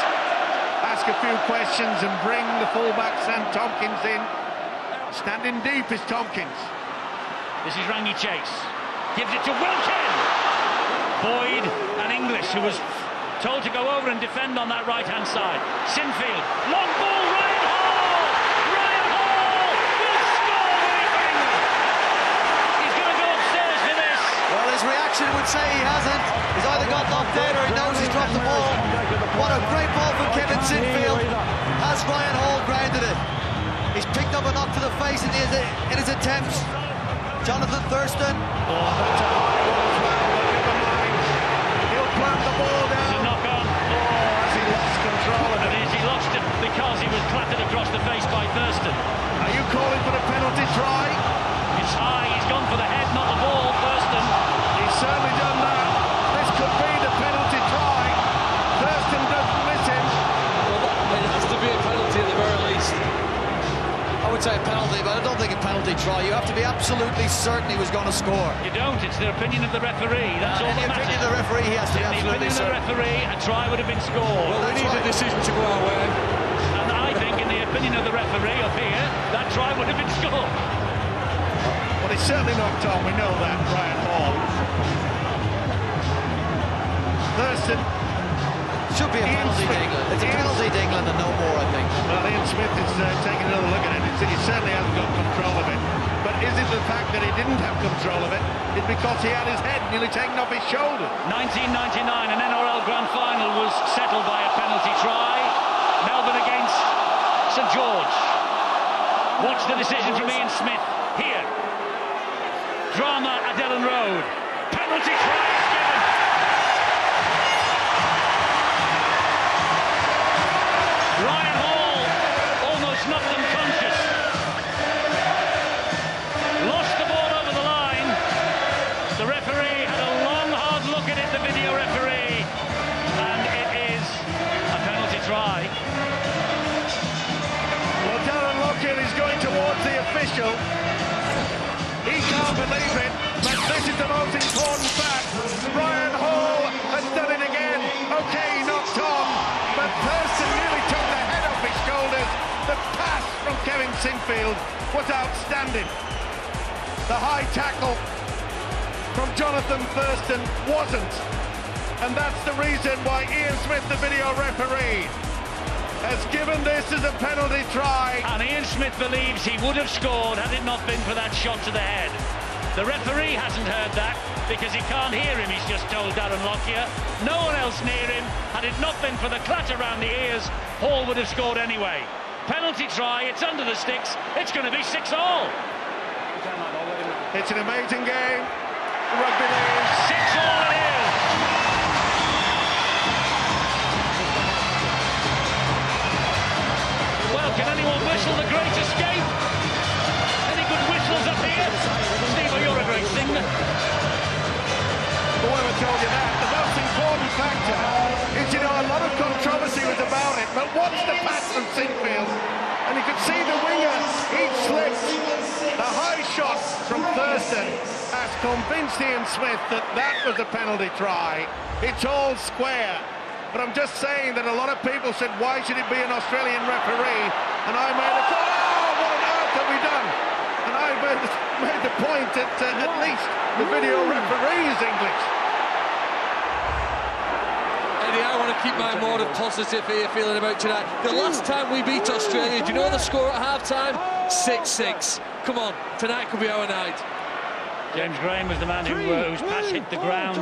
ask a few questions and bring the fullback Sam Tompkins in. Standing deep is Tompkins. This is Rangi Chase. Gives it to Wilkin. Boyd and Inglis, who was told to go over and defend on that right-hand side. Sinfield, long ball, Ryan Hall! position would say he hasn't. He's either got knocked out or he knows he's dropped the ball. What a great ball from Kevin Sinfield. Has Ryan Hall grounded it? He's picked up a knock to the face in his attempts. Jonathan Thurston. He'll plant the ball down. It's a knock on. Has he lost control of it? He lost it because he was clattered across the face by Thurston. Are you calling for the penalty try? It's high, he's gone for the head, not the ball, Thurston. He's certainly done that. This could be the penalty try. Thurston doesn't miss him. Well, it has to be a penalty at the very least. I would say a penalty, but I don't think a penalty try. You have to be absolutely certain he was going to score. You don't, it's the opinion of the referee. That's all In the that opinion matters. of the referee, he has to be In the absolutely opinion of the certain. referee, a try would have been scored. Well, we need a decision to go our way. And I think, in the opinion of the referee up here, that try would have been scored. Well, he's certainly not Tom, we know that, Ryan Hall. Thurston. Should be a penalty to England. It's a penalty to England and no more, I think. Well, Ian Smith is taking another look at it. He certainly hasn't got control of it. But is it the fact that he didn't have control of it? It's because he had his head nearly taken off his shoulder. 1999, an NRL Grand Final was settled by a penalty try. Melbourne against St George. Watch the decision from Ian Smith here. Drama at Ellen Road. Penalty try is given. Ryan Hall almost knocked unconscious. Lost the ball over the line. The referee had a long, hard look at it, the video referee. And it is a penalty try. Well, Darren Lockyer is going towards the official. He can't believe it, but this is the most important fact. Ryan Hall has done it again. OK, not Tom, but Thurston nearly took the head off his shoulders. The pass from Kevin Sinfield was outstanding. The high tackle from Jonathan Thurston wasn't. And that's the reason why Ian Smith, the video referee, has given this as a penalty try. And Ian Smith believes he would have scored had it not been for that shot to the head. The referee hasn't heard that because he can't hear him, he's just told Darren Lockyer. No one else near him. Had it not been for the clatter around the ears, Hall would have scored anyway. Penalty try, it's under the sticks, it's going to be 6-all. It's an amazing game. Rugby league. 6-all it is. Well, can anyone whistle the Great Escape? Any good whistles up here? Steve, you're a great singer. Whoever told you that? The most important factor is, you know, a lot of controversy was about it, but watch the pass from Sinfield, and you could see the winger, he slipped. The high shot from Thurston has convinced Ian Smith that that was a penalty try. It's all square. But I'm just saying that a lot of people said, why should it be an Australian referee? And I made a call, oh, what on earth have we done? And I made the point that at least the video referee is English. Eddie, I want to keep my mode of positive here feeling about tonight. The last time we beat Australia, do you know the score at half-time? 6-6. Come on, tonight could be our night. James Graham was the man whose pass hit the ground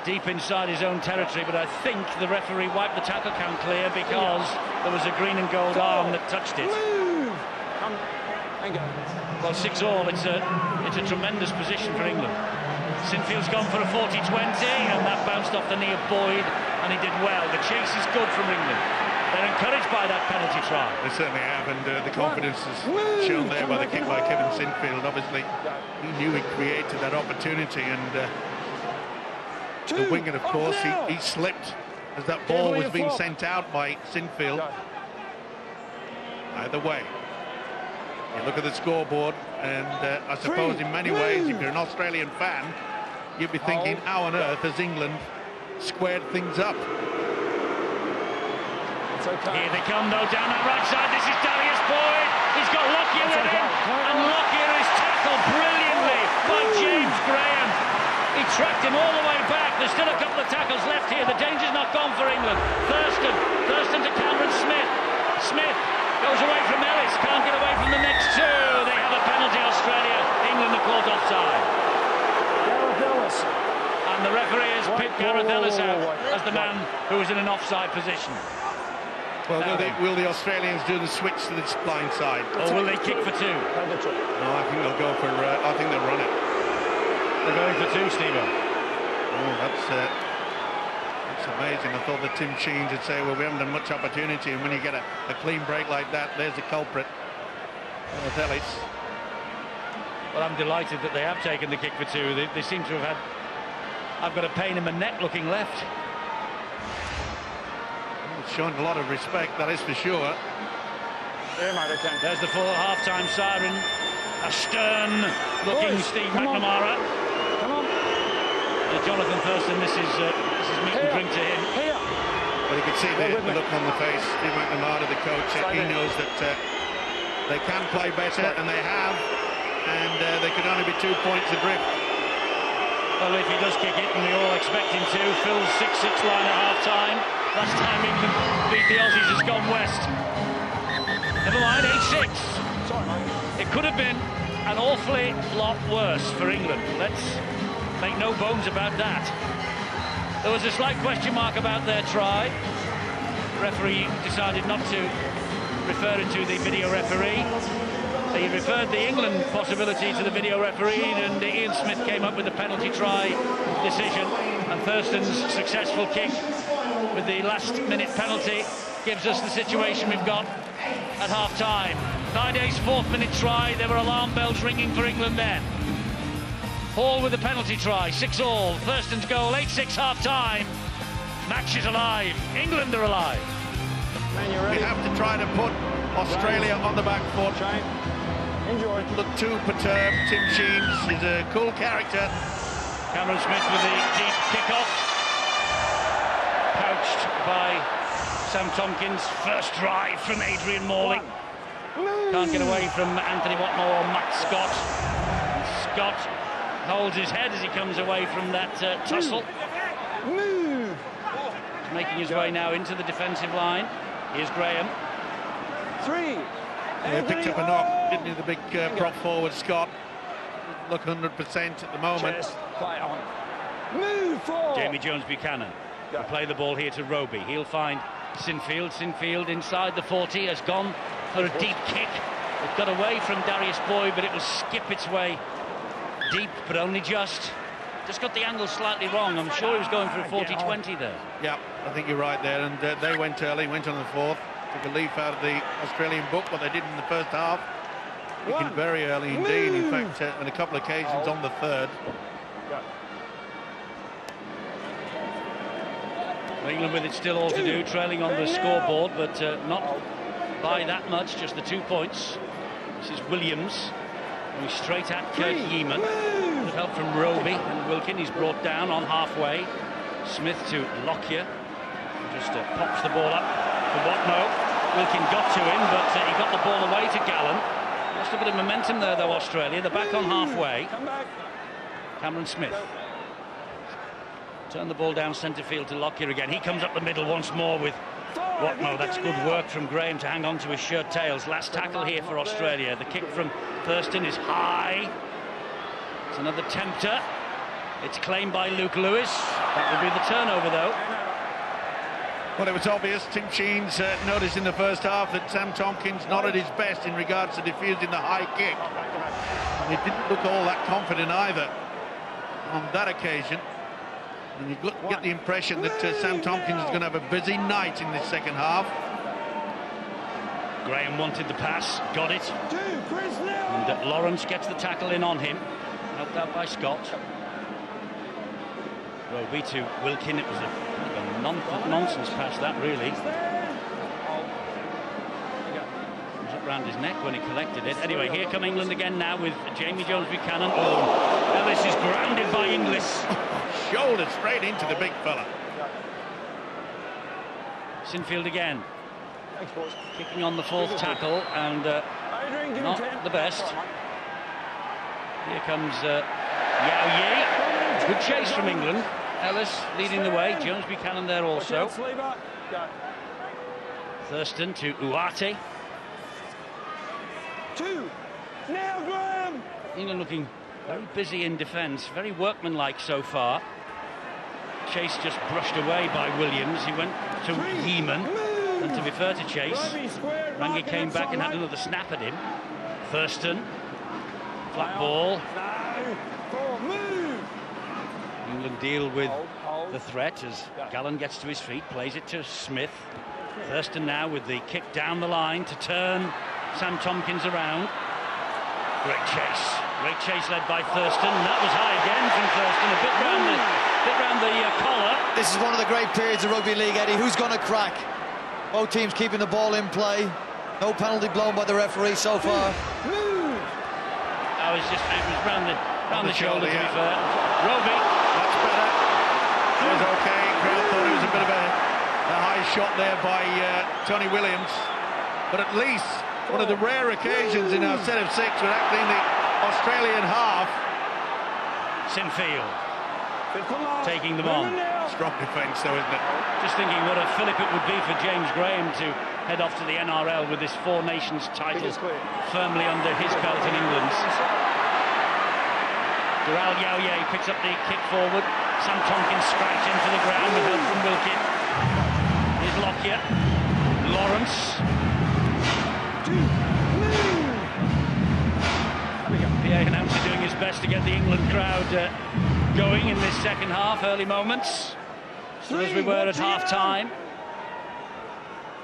deep inside his own territory, but I think the referee wiped the tackle count clear because there was a green and gold arm that touched it. Well, 6-all, it's a tremendous position for England. Sinfield's gone for a 40-20, and that bounced off the knee of Boyd, and he did well. The chase is good from England. They're encouraged by that penalty try. They certainly have, and the confidence is shown there by the kick by Kevin Sinfield. Obviously, he knew he created that opportunity, and the winger, of course, he slipped as that ball was being sent out by Sinfield. Either way, you look at the scoreboard, and I suppose in many ways, if you're an Australian fan, you'd be thinking, how on earth has England squared things up? Here they come, though, down that right side. This is Darius Boyd. He's got Lockyer with him, and Lockyer is tackled brilliantly by James Graham. He tracked him all the way back. There's still a couple of tackles left here. The danger's not gone for England. Thurston to Cameron Smith. Smith goes away from Ellis, can't get away from the next two. They have a penalty, Australia. England are caught offside. Gareth Ellis. who was in an offside position. Well, will the Australians do the switch to this blind side? Or will they kick for two? No, I think they'll go for. I think they'll run it. They're going for two, Steve. Oh, that's amazing. I thought that Tim Sheens would say, well, we haven't done much opportunity, and when you get a clean break like that, there's the culprit. Ellis. Well, I'm delighted that they have taken the kick for two. They seem to have had... I've got a pain in my neck looking left. It's shown a lot of respect, that is for sure. There's the full half-time siren. A stern-looking Steve McNamara. Come on. Jonathan Thurston, this is meat and drink to him. But you can see the look on the face. Steve McNamara, the coach, he knows that they can play better, and they have, and they could only be 2 points adrift. Well, if he does kick it, and we all expect him to, Phil's 6-6 line at half-time. Last time England beat the Aussies has gone west. Never mind, 8-6. It could have been an awfully lot worse for England. Let's make no bones about that. There was a slight question mark about their try. The referee decided not to refer it to the video referee. He referred the England possibility to the video referee, and Ian Smith came up with a penalty try decision, and Thurston's successful kick with the last-minute penalty gives us the situation we've got at half-time. Thaide's fourth-minute try, there were alarm bells ringing for England then. Hall with the penalty try, 6-all, Thurston's goal, 8-6 half-time. Match is alive, England are alive. We have to try to put Australia on the back foot. Enjoy. Look too perturbed. Tim Sheens is a cool character. Cameron Smith with the deep kick-off. Pouched by Sam Tompkins. First drive from Adrian Morley. Can't get away from Anthony Watmore or Matt Scott. And Scott holds his head as he comes away from that tussle. He's making his way now into the defensive line. Here's Graham. They picked up a knock, didn't he, the big prop forward Scott. Look 100% at the moment. Move forward. Jamie Jones-Buchanan will play the ball here to Rugby. He'll find Sinfield. Sinfield inside the 40 has gone for a deep kick. It got away from Darius Boyd, but it will skip its way deep, but only just. Just got the angle slightly wrong. I'm sure he was going for a 40-20 there. Yeah, I think you're right there. And they went early, went on the fourth. Took a leaf out of the Australian book, what they did in the first half. Kicking very early indeed. In fact, on a couple of occasions on the third. England with it still all to do, trailing on the scoreboard, but not by that much, just the 2 points. This is Williams, going straight at Kurt Yeaman. With help from Roby, and Wilkin is brought down on halfway. Smith to Lockyer. Just pops the ball up for Watmo. Wilkin got to him, but he got the ball away to Gallen. Lost a bit of momentum there, though, Australia. They're back on halfway. Cameron Smith. Turn the ball down centre field to Lockyer again. He comes up the middle once more with Watmo. That's good work from Graham to hang on to his shirt tails. Last tackle here for Australia. The kick from Thurston is high. It's another tempter. It's claimed by Luke Lewis. That will be the turnover, though. Well, it was obvious. Tim Sheens noticed in the first half that Sam Tompkins not at his best in regards to defusing the high kick. And he didn't look all that confident either on that occasion. And you get the impression that Sam Tompkins is going to have a busy night in this second half. Graham wanted the pass, got it. And Lawrence gets the tackle in on him. Helped out by Scott. Roby to Wilkin. It was a nonsense pass, that really. It was up round his neck when he collected it. Anyway, here come England again now with Jamie Jones-Buchanan. Oh, Ellis is grounded by Inglis. Shoulder straight into the big fella. Sinfield again. Kicking on the fourth tackle, and not the best. Here comes Yao Yi. Good chase from England. Ellis leading the way. Jones-Buchanan there also. Thurston to Uarte. Now, Graham. England looking very busy in defence, very workmanlike so far. Chase just brushed away by Williams. He went to Yeeman, and to be fair to Chase, Rangi came back and had another snap at him. Thurston, flat ball. England deal with the threat as Gallen gets to his feet, plays it to Smith. Thurston now with the kick down the line to turn Sam Tompkins around. Great chase led by Thurston. That was high again from Thurston, a bit round the collar. This is one of the great periods of rugby league, Eddie. Who's going to crack? Both teams keeping the ball in play. No penalty blown by the referee so far. It was round the shoulder, to be fair. Rugby. That's better. That was okay. Crowd thought it was a bit of a high shot there by Tony Williams. But at least one of the rare occasions in our set of 6 with actually in the Australian half. Sinfield taking them on. Strong defence though, isn't it? Just thinking what a fillip it would be for James Graham to head off to the NRL with this Four Nations title firmly under his belt in England. Dural Yao picks up the kick forward. Sam Tompkins strikes into the ground with help from Wilkin. Here's Lockyer. Lawrence. PA announcer doing his best to get the England crowd going in this second half, early moments. So as we were at half-time.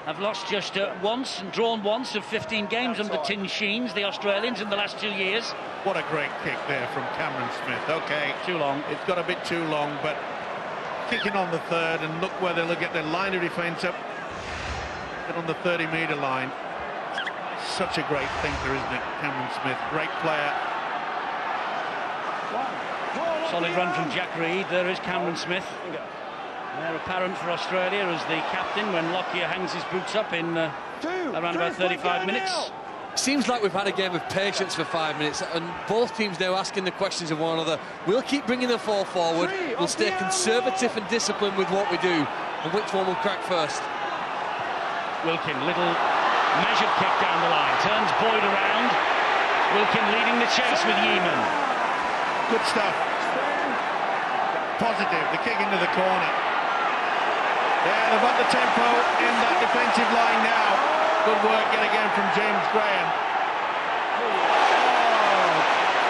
Have lost just once and drawn once of 15 games under Tin Sheens, the Australians, in the last 2 years. What a great kick there from Cameron Smith. Okay, too long. It's got a bit too long, but kicking on the third, and look where they'll get their line of defence up. Get on the 30-metre line. Such a great thinker, isn't it, Cameron Smith? Great player. Solid run from Jack Reed. There is Cameron Smith. They're apparent for Australia as the captain when Lockyer hangs his boots up in around about 35 minutes. Seems like we've had a game of patience for 5 minutes, and both teams now asking the questions of one another. We'll keep bringing the ball forward. We'll stay conservative and disciplined with what we do. And which one will crack first? Wilkin, little measured kick down the line. Turns Boyd around. Wilkin leading the chase with Yeeman. Good stuff. Positive, the kick into the corner. Yeah, they've got the tempo in that defensive line now. Good work yet again from James Graham.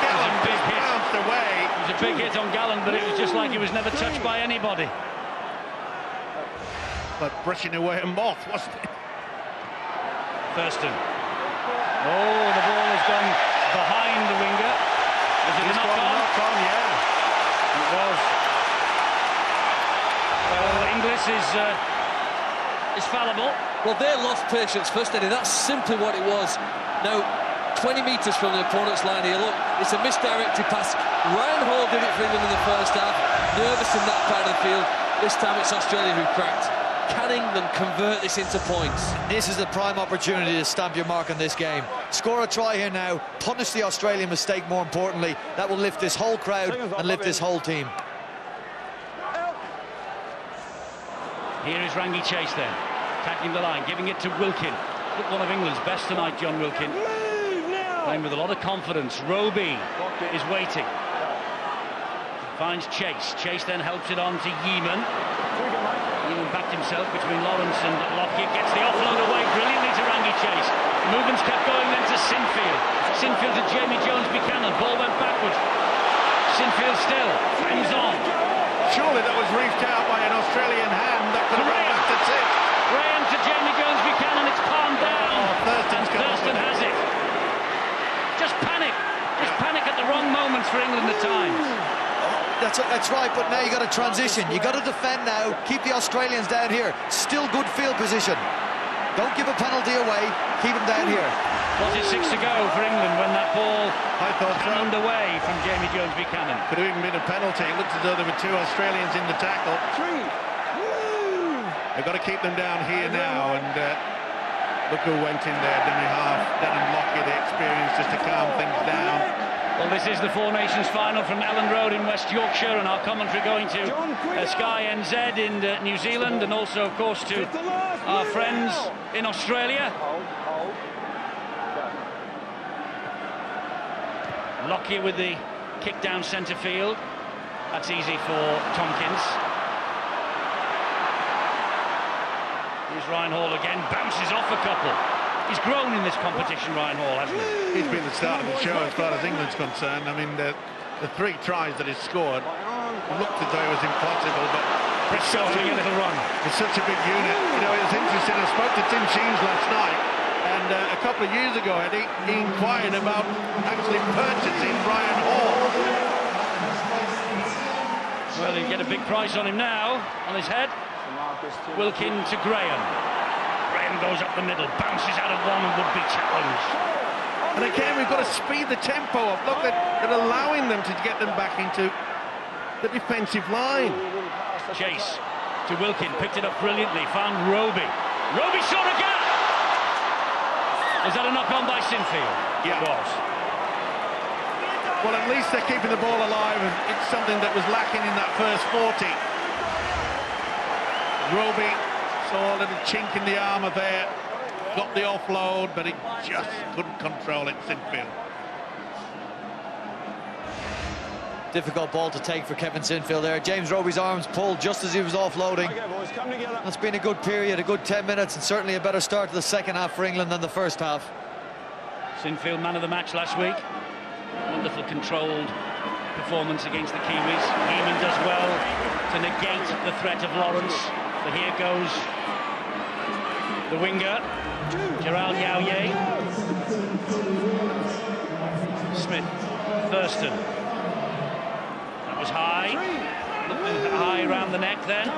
Gallen bounced away. It was a big hit on Gallen, but it was just like he was never touched by anybody. But brushing away a moth, wasn't it? Thurston. Oh, the ball has gone behind the winger. Is it a knock on? Yeah. It was. Well, Inglis is fallible. Well, they lost patience first, Eddie. That's simply what it was. Now, 20 metres from the opponent's line here. Look, it's a misdirected pass. Ryan Hall did it for England in the first half. Nervous in that part of the field. This time it's Australia who cracked. Can England convert this into points? This is the prime opportunity to stamp your mark on this game. Score a try here now. Punish the Australian mistake, more importantly. That will lift this whole crowd and lift this whole team. Here is Rangi Chase then, tackling the line, giving it to Wilkin. Look, one of England's best tonight, John Wilkin. Playing with a lot of confidence. Roby is waiting. Finds Chase. Chase then helps it on to Yeeman. Yeeman backed himself between Lawrence and Lockyer. Gets the offload away brilliantly to Rangi Chase. The movement's kept going then to Sinfield. Sinfield to Jamie Jones-Buchanan. Ball went backwards. Sinfield still hangs on. Surely that was reefed out by an Australian hand. That could have run back to tip. Graham to Jamie Jones-Buchanan. It's calmed down. Thurston has it. Just panic. Just panic at the wrong moments for England at times. That's right, but now you got to transition. You got to defend now. Keep the Australians down here. Still good field position. Don't give a penalty away. Keep them down here. 46 to go for England when that ball cannoned so. away from Jamie Jones-Buchanan. Could have even been a penalty. It looked as though there were 2 Australians in the tackle. They've got to keep them down here now, and look who went in there, dummy half. Darren Lockyer, the experience just to calm things down. Well, this is the Four Nations final from Ellen Road in West Yorkshire, and our commentary going to Sky NZ in New Zealand, and also, of course, to our friends in Australia. Lockyer with the kick down centre field. That's easy for Tompkins. Here's Ryan Hall again, bounces off a couple. He's grown in this competition, Ryan Hall, hasn't he? He's been the start of the show as far as England's concerned. I mean, the 3 tries that he's scored looked as though it was impossible, but It's having a little run. it's such a big unit. You know, it was interesting. I spoke to Tim Sheens last night, and a couple of years ago, Eddie, he inquired about actually purchasing Ryan Hall. Well, you get a big price on him now, on his head. Wilkin to Graham. Graham goes up the middle, bounces out of one and would be challenged. And again, we've got to speed the tempo up. Look, they're allowing them to get them back into the defensive line. Chase to Wilkin, picked it up brilliantly, found Roby. Roby saw a gap! Was that a knock-on by Sinfield? Yeah. It was. Well, at least they're keeping the ball alive, and it's something that was lacking in that first 40. Roby saw a little chink in the armour there, got the offload, but he just couldn't control it, Sinfield. Difficult ball to take for Kevin Sinfield there. James Roby's arms pulled just as he was offloading. Okay, boys, come together. That's been a good period, a good 10 minutes, and certainly a better start to the second half for England than the first half. Sinfield, man of the match last week. Wonderful controlled performance against the Kiwis. Heeman does well to negate the threat of Lawrence. But here goes the winger, Gerald Yao-Ye. Smith, Thurston. That was high. High around the neck then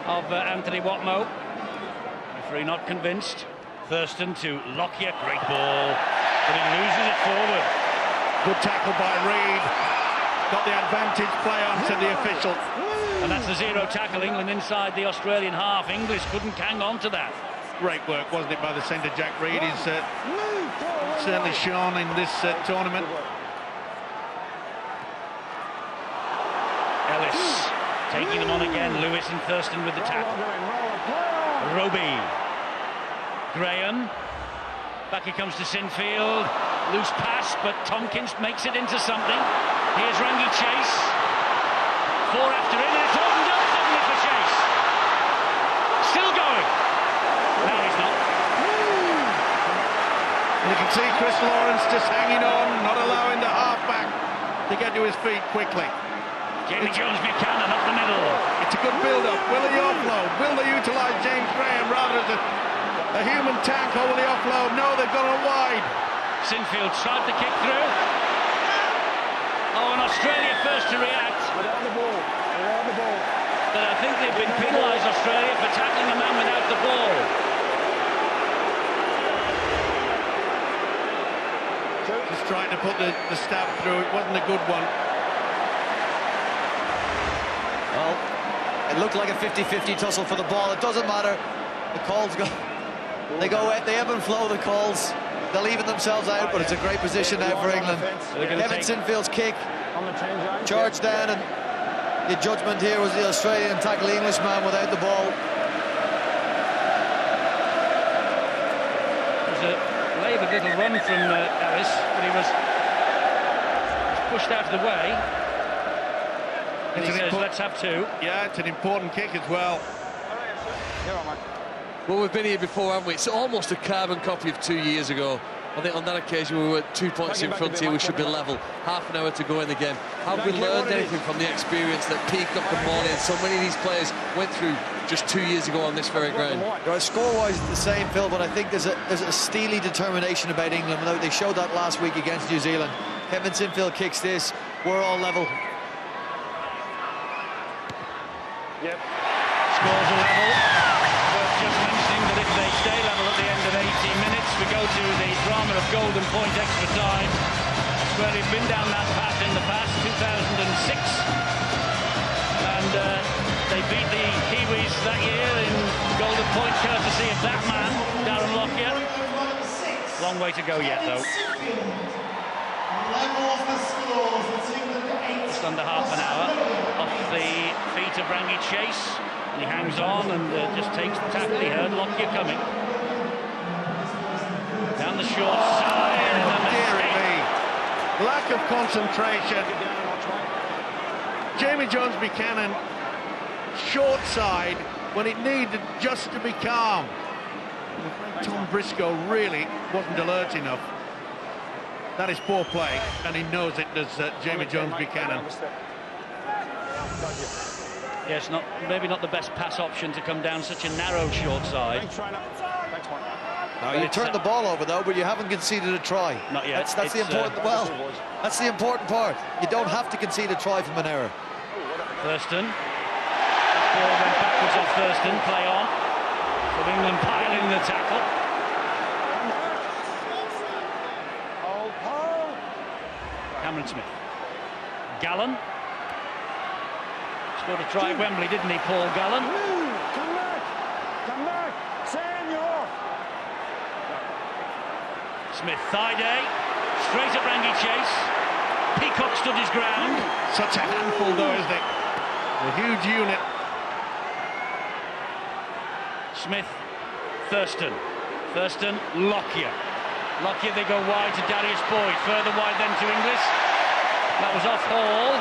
of Anthony Watmoe. Referee not convinced. Thurston to Lockyer, great ball, but he loses it forward. Good tackle by Reid. Got the advantage, play on to the official. And that's the 0 tackle, England inside the Australian half. English couldn't hang on to that. Great work, wasn't it, by the centre, Jack Reid. He's certainly shone in this tournament. Ellis taking them on again. Lewis and Thurston with the tackle. Roby. Graham. Back he comes to Sinfield. Loose pass, but Tompkins makes it into something. Here's Rangi Chase. 4 after in, and it's opened up suddenly for Chase. Still going. Now he's not. And you can see Chris Lawrence just hanging on, not allowing the halfback to get to his feet quickly. Jamie Jones-Buchanan up the middle. It's a good build-up. Will they offload? Will they utilise James Graham rather as a human tank over the offload? No, they've gone on wide. Sinfield tried to kick through. Oh, and Australia first to react. Without the ball. Without the ball. But I think they've been penalised, Australia, for tackling a man without the ball. Just trying to put the stab through. It wasn't a good one. Well, it looked like a 50-50 tussle for the ball. It doesn't matter. The calls go. They ebb and flow, the calls. They'll even themselves out, but it's a great position now for England. Kevin Sinfield's kick charged down, and the judgment here was the Australian tackle the Englishman without the ball. It was a laboured little run from Ellis, but he was pushed out of the way. And he says, let's have 2. Yeah, it's an important kick as well. Well, we've been here before, haven't we? It's almost a carbon copy of 2 years ago. I think on that occasion we were 2 points in front here. We should be level. Half an hour to go in the game. Have we learned anything from the experience that Peacock and Morley and so many of these players went through just 2 years ago on this very ground? Score-wise, it's the same, Phil, but I think there's a steely determination about England. They showed that last week against New Zealand. Kevin Sinfield kicks this. We're all level. Yep. Scores are level. Worth just mentioning that if they stay level at the end of 80 minutes, we go to the drama of golden point extra time. Australia have been down that path in the past, 2006. And they beat the Kiwis that year in golden point, courtesy of that man, Darren Lockyer. Long way to go yet, though. Just under half an hour off the feet of Rangi Chase, and he hangs on and just takes the tackle. He heard Lockyer coming down the short side, and a mistake. Lack of concentration. Jamie Jones-Buchanan, short side, when it needed just to be calm. Tom Briscoe really wasn't alert enough. That is poor play, and he knows it, does Jamie Jones-Buchanan. Yes, maybe not the best pass option to come down such a narrow short side. Now, you turned the ball over, though, but you haven't conceded a try. Not yet. That's the important, that's the important part. You don't have to concede a try from an error. Thurston. That ball went backwards off Thurston. Play on. So England piling the tackle. Cameron Smith. Gallen. Scored a try at Wembley, didn't he, Paul Gallen? Come back! Come back! Senior! Smith, thigh day. Straight at Rangi Chase. Peacock stood his ground. Such a handful, though, isn't it? A huge unit. Smith, Thurston. Thurston, Lockyer. Lockyer, they go wide to Darius Boyd. Further wide then to Inglis. That was off Hall.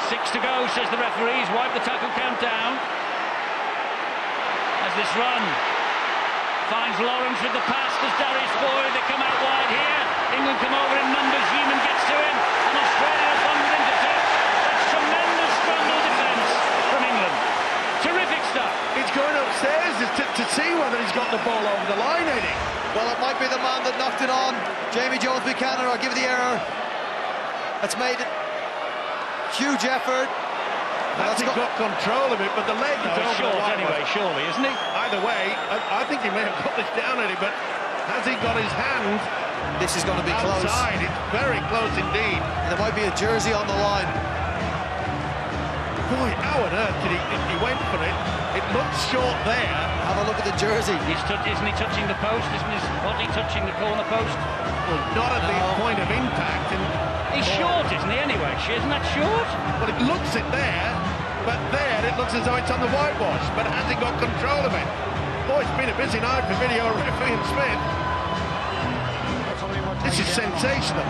6 to go, says the referees. Wipe the tackle count down. As this run finds Lawrence with the pass. There's Darius Boyd. They come out wide here. England come over in numbers. Yeoman gets to him. And Australia have gone with him to touch. That's tremendous scramble defence from England. Terrific stuff. He's going upstairs to see whether he's got the ball over the line, Eddie. Well, it might be the man that knocked it on. Jamie Jones-Buchanan, I'll give the error. That's made it. Huge effort. Has he got control of it, but the leg is over short the anyway, surely, isn't he? Either way, I think he may have got this down, Eddie, but has he got his hand This is going to be outside? close. It's very close indeed. There might be a jersey on the line. Boy, how on earth did he went for it? It looked short there. Have a look at the jersey. Isn't he touching the post? Isn't his body touching the corner post? Well, not at the point of impact. And He's short, isn't he, anyway? Isn't that short? well, it looks it there, but there it looks as though it's on the whitewash. But has he got control of it? Boy, it's been a busy night for video referee and Smith. This is sensational.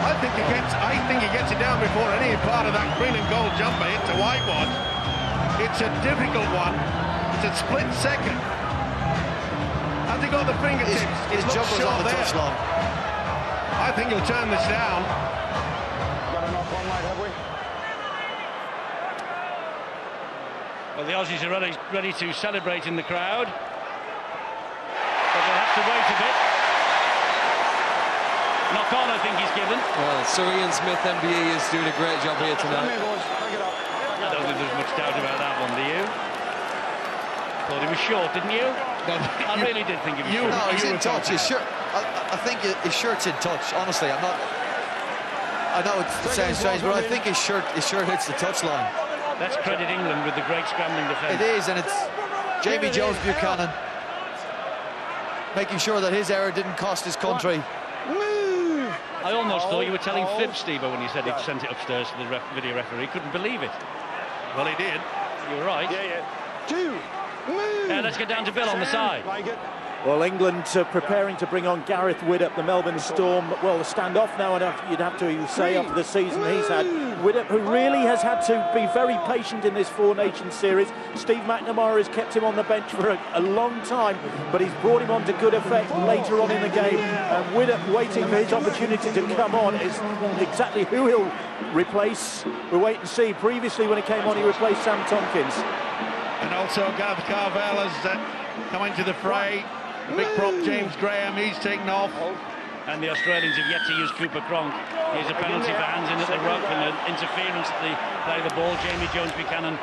I think he gets it down before any part of that green and gold jumper hits a whitewash. It's a difficult one. It's a split second. Has he got the fingertips? His It looks jumper's short on the there. touchline. I think he'll turn this down. Got enough one night, have we? Well, the Aussies are ready to celebrate in the crowd. But they'll have to wait a bit. Knock on, I think he's given. Well, Sir Ian Smith, MBE, is doing a great job here Come tonight. here, boys. Bring it up. I don't think there's much doubt about that one, do you? Thought he was short, didn't you? I really did think he was short. No, he's in touch. His shirt. I think his shirt's in touch. Honestly, I'm not. I know it sounds strange, but I think his shirt hits the touchline. Let's credit England with the great scrambling defence. It is, and it's Jamie Jones-Buchanan making sure that his error didn't cost his country. I almost thought you were telling fib, Steve, when you said he'd sent it upstairs to the video referee. Couldn't believe it. Well, he did. You were right. Yeah. Two. Move. Let's get down to Bill on the side. Like it. Well, England preparing to bring on Gareth Widdop, the Melbourne Storm. Well, the standoff now, you'd have to say, after the season he's had. Widdop, who really has had to be very patient in this Four Nations series. Steve McNamara has kept him on the bench for a long time, but he's brought him on to good effect later on in the game. And Widdop waiting for his opportunity to come on. Is exactly who he'll replace. We'll wait and see. Previously, when he came on, he replaced Sam Tompkins. And also Gareth Carvel has come into the fray. The big prop James Graham, he's taken off. And the Australians have yet to use Cooper Cronk. Here's a penalty for hands in at the ruck and an interference at the play of the ball. Jamie Jones-Buchanan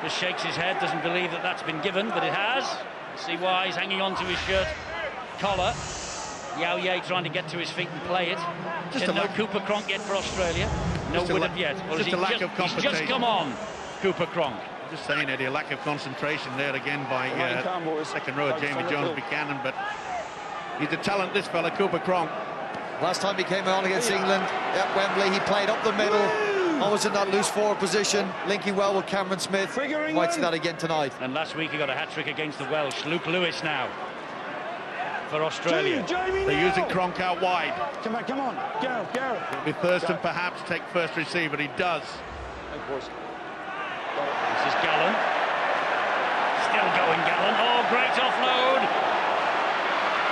just shakes his head, doesn't believe that that's been given, but it has. See why he's hanging on to his shirt collar. Yao Ye trying to get to his feet and play it. Just no Cooper Cronk yet for Australia. No Widdop yet. Or just a lack of he's just come on, Cooper Cronk. Just saying, Eddie, a lack of concentration there again by second row Jamie Jones-Buchanan, but he's a talent, this fella, Cooper Cronk. Last time he came on against England at Wembley, he played up the middle, always in that loose forward position, linking well with Cameron Smith. Might see that again tonight. And last week he got a hat-trick against the Welsh. Luke Lewis now for Australia. They're using Cronk out wide. Come on. Gareth. With Thurston perhaps take first receiver, he does. This is Gallen. Still going gallant. Oh, great offload.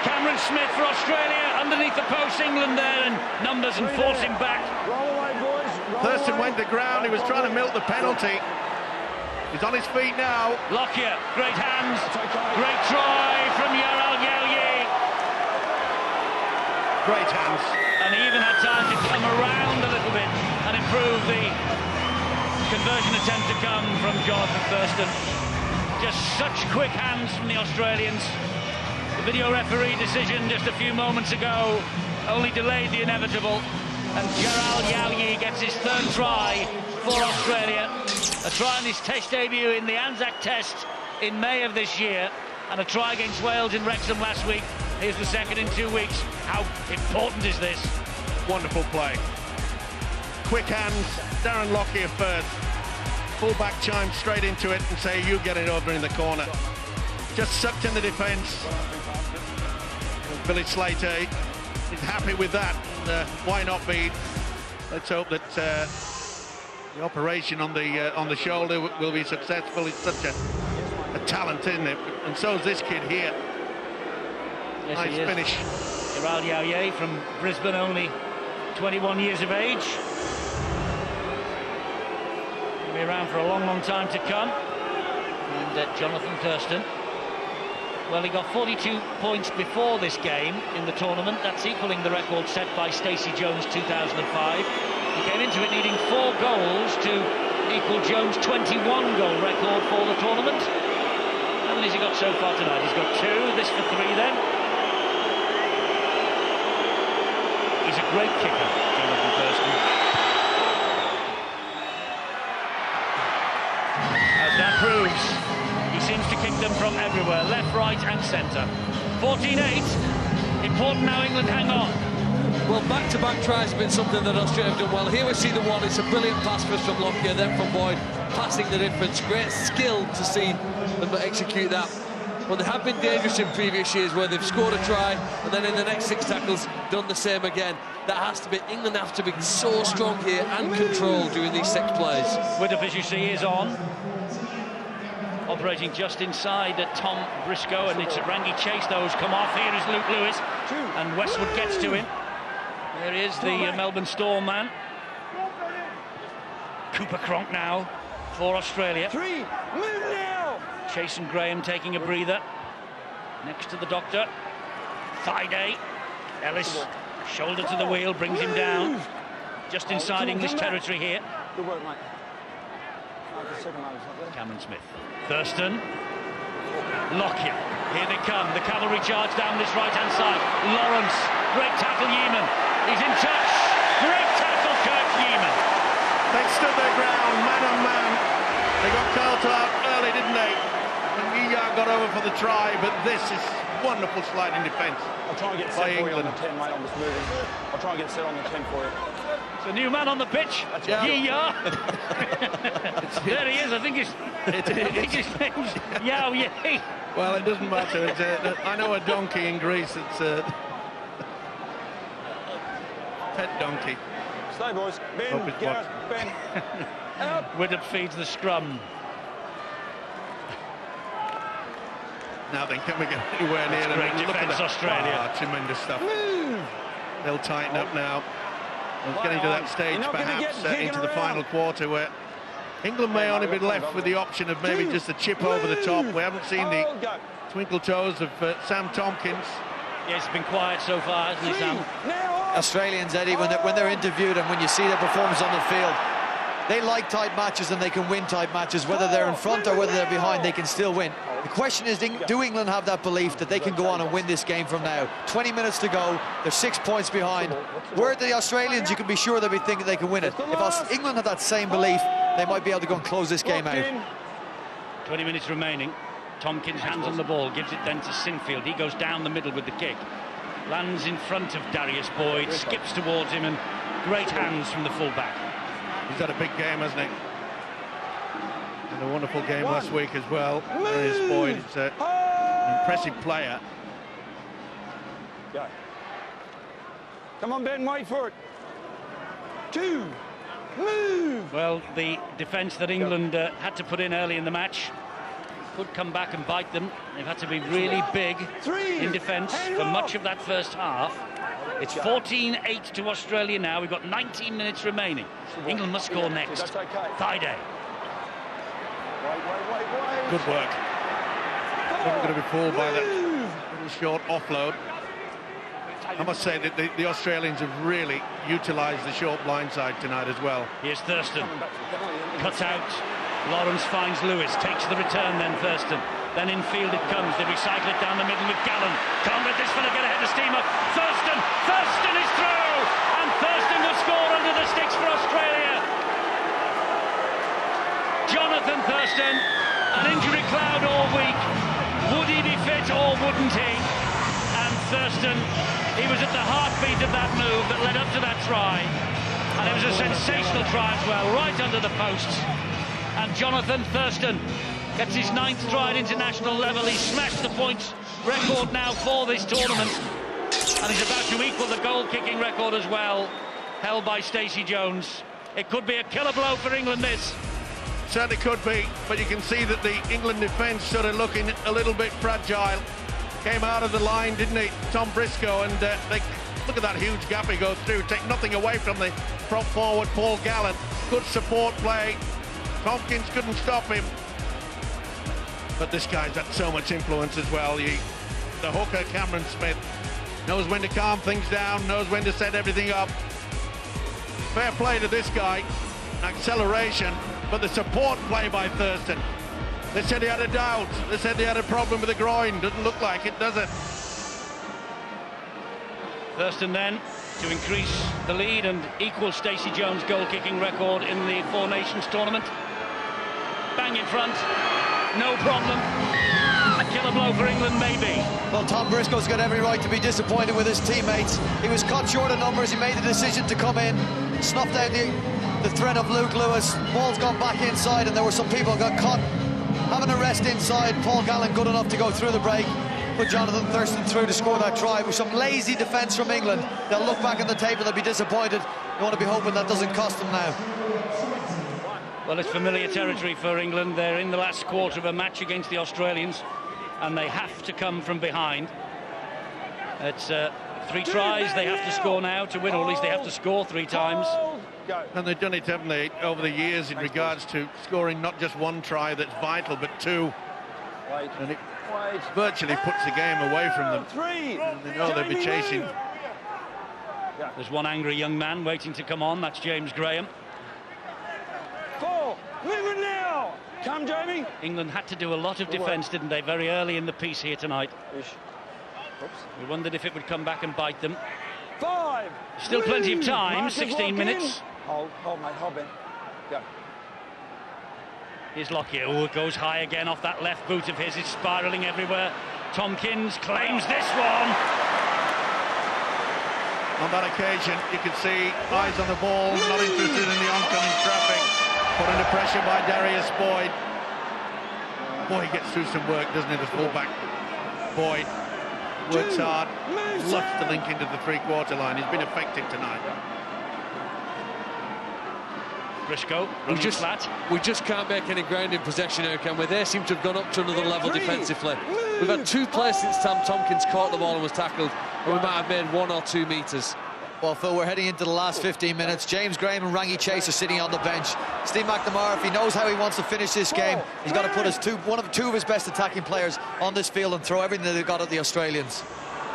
Cameron Smith for Australia, underneath the post. England there, and numbers and force him back. Roll away, boys. Thurston went to ground, he was trying to milk the penalty. He's on his feet now. Lockyer, great hands, great try from Yaral Yaoye. Great hands. And he even had time to come around a little bit and improve the conversion attempt to come from Jonathan Thurston. Just such quick hands from the Australians. The video referee decision just a few moments ago only delayed the inevitable. And Yaral Yaoye gets his third try for Australia. A try in his Test debut in the Anzac Test in May of this year, and a try against Wales in Wrexham last week. Here's the second in 2 weeks. How important is this? Wonderful play. Quick hands, Darren Lockyer first. Full-back chime straight into it and say, you get it over in the corner. Just sucked in the defence. Billy Slater is happy with that. Why not be? Let's hope that the operation on the shoulder will be successful. It's such a talent, isn't it? And so is this kid here. Yes, nice finish. Yaral Yaoye from Brisbane, only 21 years of age. He'll be around for a long, long time to come. And Jonathan Thurston. Well, he got 42 points before this game in the tournament. That's equaling the record set by Stacey Jones 2005. He came into it needing 4 goals to equal Jones' 21-goal record for the tournament. How many has he got so far tonight? He's got 2, this for 3 then. He's a great kicker, Jonathan Thurston. As that proves, he seems to kick them from everywhere, left, right and centre. 14-8. Important now England hang on. Well, back-to-back tries have been something that Australia have done well. Here we see the one. It's a brilliant pass first from Lockyer, then from Boyd, passing the difference. Great skill to see them execute that. But they have been dangerous in previous years where they've scored a try and then in the next 6 tackles done the same again. That has to be, England have to be so strong here and controlled during these 6 plays. Widdup, as you see, is on. Operating just inside Tom Briscoe, and it's Rangi Chase, those come off. Here is Luke Lewis, and Westwood gets to him. There is the Melbourne Storm man. Cooper Cronk now for Australia. 3, move now! Chase and Graham taking a breather. Next to the doctor. Thaiday. Ellis, shoulder to the wheel, brings him down. Just inside English territory here. Good work, mate. Cameron Smith. Thurston. Lockyer. Here they come. The cavalry charge down this right-hand side. Lawrence. Great tackle, Yeaman. He's in touch. Great tackle, Kurt Yeaman. They stood their ground, man on man. They got curled up early, didn't they? And Yiyar got over for the try, but this is wonderful sliding defence. I'll try and get set for you on the 10, mate. I'm just moving. I'll try and get set on the 10 for you. It's a new man on the pitch. Yiyar. There he is. I think his name's Yaoye. Well, it doesn't matter. It's I know a donkey in Greece. It's a pet donkey. Stay, boys. Ben, Gareth, Ben. Widdup feeds the scrum. Now then, can we get anywhere near them? Great defence, Australia. Tremendous stuff. They'll tighten up now. We're getting to that stage, perhaps, into the final quarter where England may only be left with the option of maybe just a chip over the top. We haven't seen the twinkle toes of Sam Tompkins. Yeah, it's been quiet so far, hasn't he, Sam? Australians, Eddie, when they're interviewed and when you see their performance on the field, they like tight matches and they can win tight matches. Whether they're in front or whether they're behind, they can still win. The question is, do England have that belief that they can go on and win this game from now? 20 minutes to go, they're 6 points behind. Where the Australians, you can be sure they'll be thinking they can win it. If England have that same belief, they might be able to go and close this game out. 20 minutes remaining. Tompkins hands on the ball, gives it then to Sinfield. He goes down the middle with the kick. Lands in front of Darius Boyd, skips towards him, and great hands from the fullback. He's had a big game, hasn't he? And a wonderful game last week as well. Darius Boyd is an impressive player. Go. Come on, Ben, wait for it. 2, move! Well, the defence that England had to put in early in the match could come back and bite them. They've had to be really big in defence for much of that first half. It's 14-8 to Australia now. We've got 19 minutes remaining. England must score next. Thaiday. Good work. Never going to be fooled by that little short offload. I must say that the Australians have really utilised the short blindside tonight as well. Here's Thurston. Cuts out. Lawrence finds Lewis. Takes the return then, Thurston. Then infield it comes. They recycle it down the middle with Gallen. Can't let this fella get ahead of steam up. Thurston! Thurston is through! And Thurston will score under the sticks for Australia. Jonathan Thurston, an injury cloud all week. Would he be fit or wouldn't he? And Thurston, he was at the heartbeat of that move that led up to that try. And it was a sensational try as well, right under the posts. And Jonathan Thurston gets his 9th try at international level. He's smashed the points record now for this tournament. And he's about to equal the goal-kicking record as well, held by Stacey Jones. It could be a killer blow for England, this. Certainly could be, but you can see that the England defence sort of looking a little bit fragile. Came out of the line, didn't he, Tom Briscoe, and they look at that huge gap he goes through. Take nothing away from the prop forward, Paul Gallen. Good support play. Tompkins couldn't stop him. But this guy's had so much influence as well. The hooker, Cameron Smith, knows when to calm things down, knows when to set everything up. Fair play to this guy. Acceleration, but the support play by Thurston. They said he had a doubt. They said he had a problem with the groin. Doesn't look like it, does it? Thurston then to increase the lead and equal Stacey Jones' goal-kicking record in the Four Nations tournament. Bang in front, no problem. A killer blow for England, maybe. Well, Tom Briscoe's got every right to be disappointed with his teammates. He was cut short of numbers. He made the decision to come in, snuffed out the threat of Luke Lewis. Ball's gone back inside, and there were some people who got caught having a rest inside. Paul Gallen good enough to go through the break, put Jonathan Thurston through to score that try. With some lazy defence from England, they'll look back on the tape and they'll be disappointed. You want to be hoping that doesn't cost them now. Well, it's familiar territory for England. They're in the last quarter of a match against the Australians, and they have to come from behind. It's 3 tries they have to score now to win, or at least they have to score 3 times. And they've done it, haven't they, over the years in regards to scoring not just 1 try that's vital, but 2. And it virtually puts the game away from them. And they know they'll be chasing. There's one angry young man waiting to come on. That's James Graham. 4, moving now. Come, Jamie. England had to do a lot of defence, didn't they, very early in the piece here tonight. We wondered if it would come back and bite them. 5. Still plenty of time, 16 minutes. Hold, mate, hold, Ben. Go. Here's Lockyer. Oh, it goes high again off that left boot of his. It's spiralling everywhere. Tompkins claims this one. On that occasion, you could see eyes on the ball, not interested in the oncoming traffic. Put under pressure by Darius Boyd. Boy, he gets through some work, doesn't he, the fullback? Boyd works hard, loves to link into the 3-quarter line. He's been effective tonight. Briscoe, we just can't make any ground in possession now, can we? They seem to have gone up to another level defensively. We've had 2 plays since Sam Tompkins caught the ball and was tackled, and we might have made 1 or 2 metres. Well, Phil, we're heading into the last 15 minutes. James Graham and Rangi Chase are sitting on the bench. Steve McNamara, if he knows how he wants to finish this game, he's got to put his two of his best attacking players on this field and throw everything that they've got at the Australians.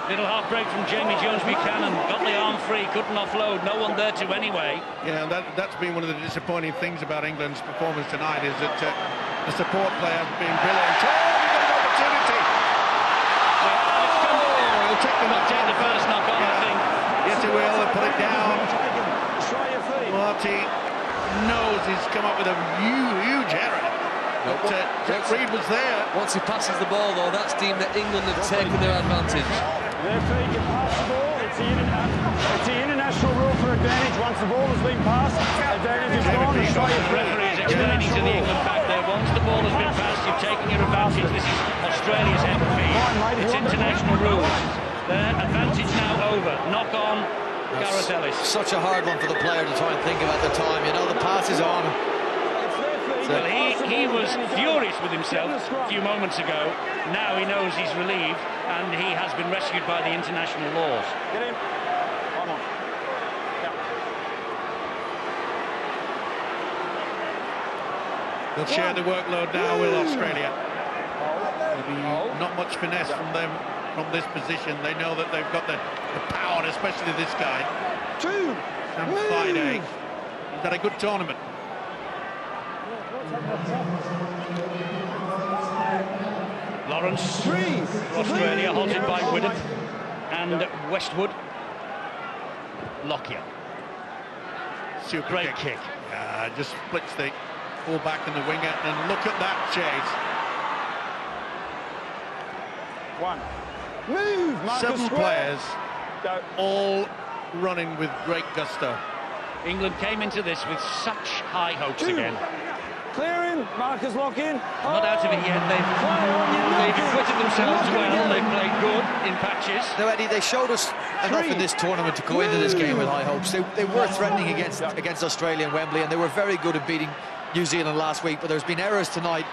Little half break from Jamie Jones-Buchanan. Got the arm free, couldn't offload. No one there to anyway. Yeah, that's been one of the disappointing things about England's performance tonight, is that the support player has been brilliant. Oh, we've got an opportunity. He'll take the first knock on, I think. Yes, he will. They'll put it down. Marty knows he's come up with a huge error. But Jack Reed was there. Once he passes the ball, though, that's deemed that England have taken their advantage. Referee can pass the ball. It's the international rule for advantage. Once the ball has been passed, advantage is gone. The referee is explaining to the England back there, once the ball has been passed, you've taken your advantage. This is Australia's end feed. It's international rules. Their advantage now over. Knock on Gareth Ellis. Such a hard one for the player to try and think of at the time. You know, the pass is on. Well, he was furious with himself a few moments ago. Now he knows he's relieved, and he has been rescued by the international laws. Get in. Come on. They'll share the workload now with Australia. Maybe not much finesse from them from this position. They know that they've got the power, especially this guy. Sam Friday. He's had a good tournament. Lawrence, for Australia, halted by Whiddon and Westwood. Lockyer. Super Great kick. Just splits the full-back and the winger, and look at that chase. One. Move, Marcus 7 Square. players, Go. all running with great gusto. England came into this with such high hopes again. Clearing, Marcus lock in. Not out of it yet. They've acquitted themselves well. They've played good in patches. Now, Eddie, they showed us enough in this tournament to go into this game with high hopes. They were threatening against Australia and Wembley, and they were very good at beating New Zealand last week. But there's been errors tonight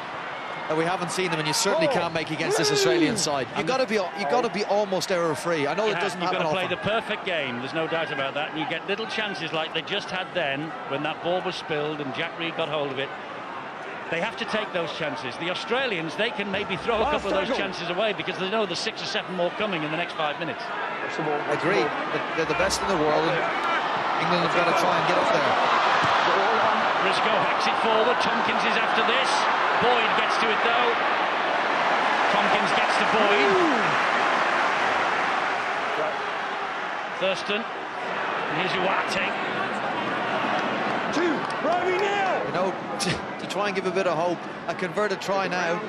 that we haven't seen them, and you certainly can't make against this Australian side. You've got to be almost error-free. I know it doesn't happen often. You've got to play the perfect game. There's no doubt about that. And you get little chances like they just had then when that ball was spilled and Jack Reed got hold of it. They have to take those chances. The Australians, they can maybe throw a couple of those chances away because they know there's 6 or 7 more coming in the next 5 minutes. Agreed. They're the best in the world, and England have got to try and get up there. Briscoe hacks it forward. Tompkins is after this. Boyd gets to it though. Tompkins gets to Boyd. Thurston. And here's Uarte. 2. Rugby now. You know, to try and give a bit of hope, a converted try now.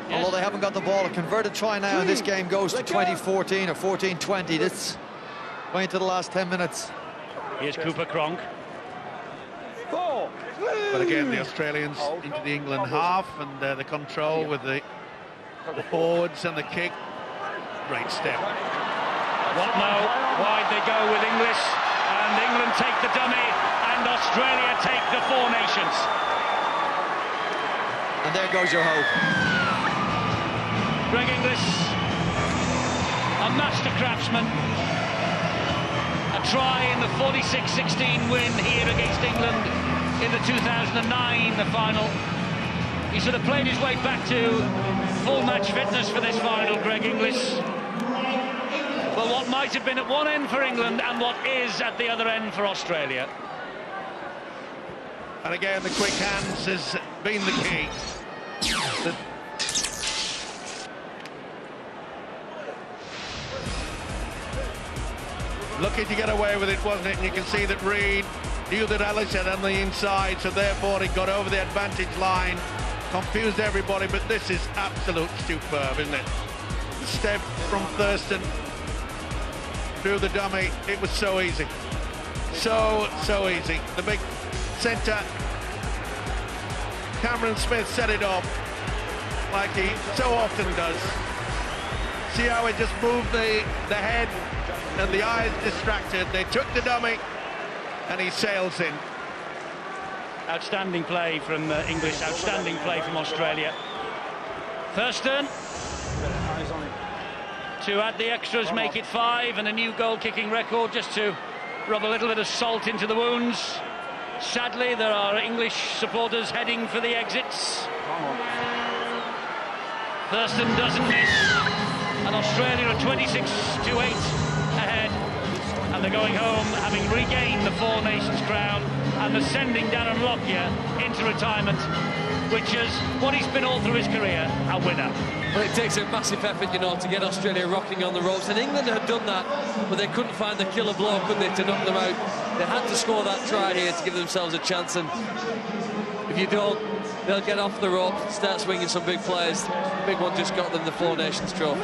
Yes. Although they haven't got the ball, a converted try now, and this game goes to 20-14 or 14-20. That's going into the last 10 minutes. Here's Cooper Cronk. 4. But again, the Australians into the England half, and the control with the forwards and the kick. Great step. What now? Wide they go with Inglis, and England take the dummy, and Australia take the 4 nations. And there goes your hope. Greg Inglis, a master craftsman. A try in the 46-16 win here against England in the 2009 final. He sort of played his way back to full match fitness for this final, Greg Inglis. Well, what might have been at one end for England and what is at the other end for Australia. And again, the quick hands has been the key. Lucky to get away with it, wasn't it? And you can see that Reed knew that Ellis had on the inside, so therefore he got over the advantage line, confused everybody, but this is absolute superb, isn't it? Step from Thurston through the dummy, it was so easy. So easy. The big centre, Cameron Smith set it off like he so often does. See how he just moved the head and the eyes distracted. They took the dummy and he sails in. Outstanding play from English, outstanding play from Australia. Thurston to add the extras, make it 5, and a new goal-kicking record just to rub a little bit of salt into the wounds. Sadly, there are English supporters heading for the exits. Thurston doesn't miss, and Australia are 26-8 ahead, and they're going home having regained the 4 Nations crown, and they're sending Darren Lockyer into retirement, which is what he's been all through his career, a winner. Well, it takes a massive effort, you know, to get Australia rocking on the ropes, and England had done that, but they couldn't find the killer blow, could they, to knock them out. They had to score that try here to give themselves a chance, and if you don't, they'll get off the rope, start swinging some big players. The big one just got them the 4 Nations trophy.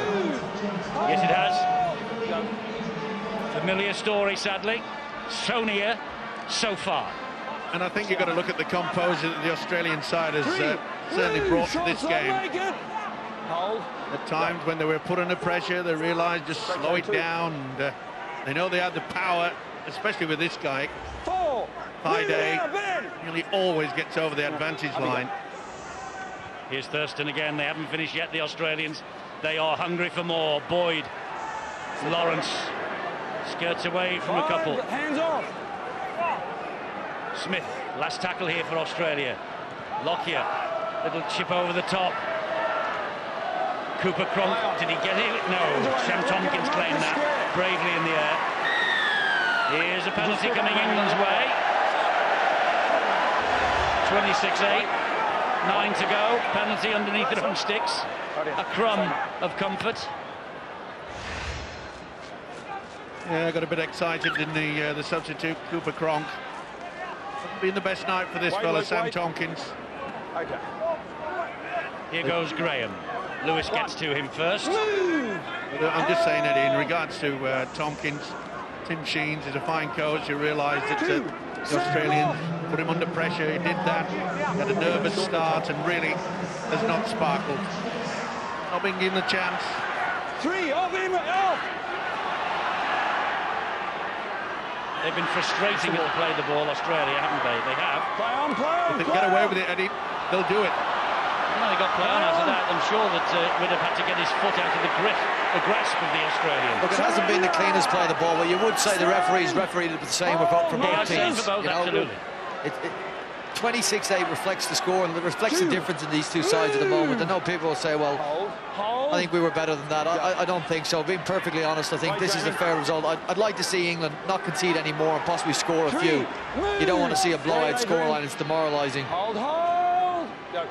Yes, it has. Familiar story, sadly. So near, so far. And I think you've got to look at the composure that the Australian side has certainly brought to this game. At times when they were put under pressure, they realised just slow it down. And, they know they had the power, especially with this guy. 4. Thaiday nearly always gets over the advantage line. Here's Thurston again. They haven't finished yet, the Australians. They are hungry for more. Boyd, Lawrence skirts away from a couple. Hands off. Smith, last tackle here for Australia. Lockyer, little chip over the top. Cooper Cronk, did he get it? No, Sam Tompkins claimed that bravely in the air. Here's a penalty coming England's way. 26-8, 9 to go. Penalty underneath the drumsticks. A crumb of comfort. Yeah, got a bit excited in the substitute, Cooper Cronk. Hasn't been the best night for this fella, Sam Tompkins. Okay. Here goes Graham. Lewis gets to him first. But, I'm just saying that in regards to Tompkins, Tim Sheens is a fine coach. You realise that the Australians put him under pressure. He did that, had a nervous start, and really has not sparkled. Not being given a chance. They've been frustrating at the play the ball, Australia, haven't they? They have. If they get away with it, Eddie, they'll do it. Well, they got play on after that. I'm sure that would have had to get his foot out of the grasp of the Australians. Look, it hasn't been the cleanest play of the ball, but you would say the referees refereed it the same for both teams. For both, absolutely. 26-8 reflects the score, and it reflects the difference in these two sides at the moment. I know people will say, well, I think we were better than that. I don't think so. Being perfectly honest, I think this is a fair result. I'd like to see England not concede any more and possibly score a few. You don't want to see a blowout scoreline. It's demoralising.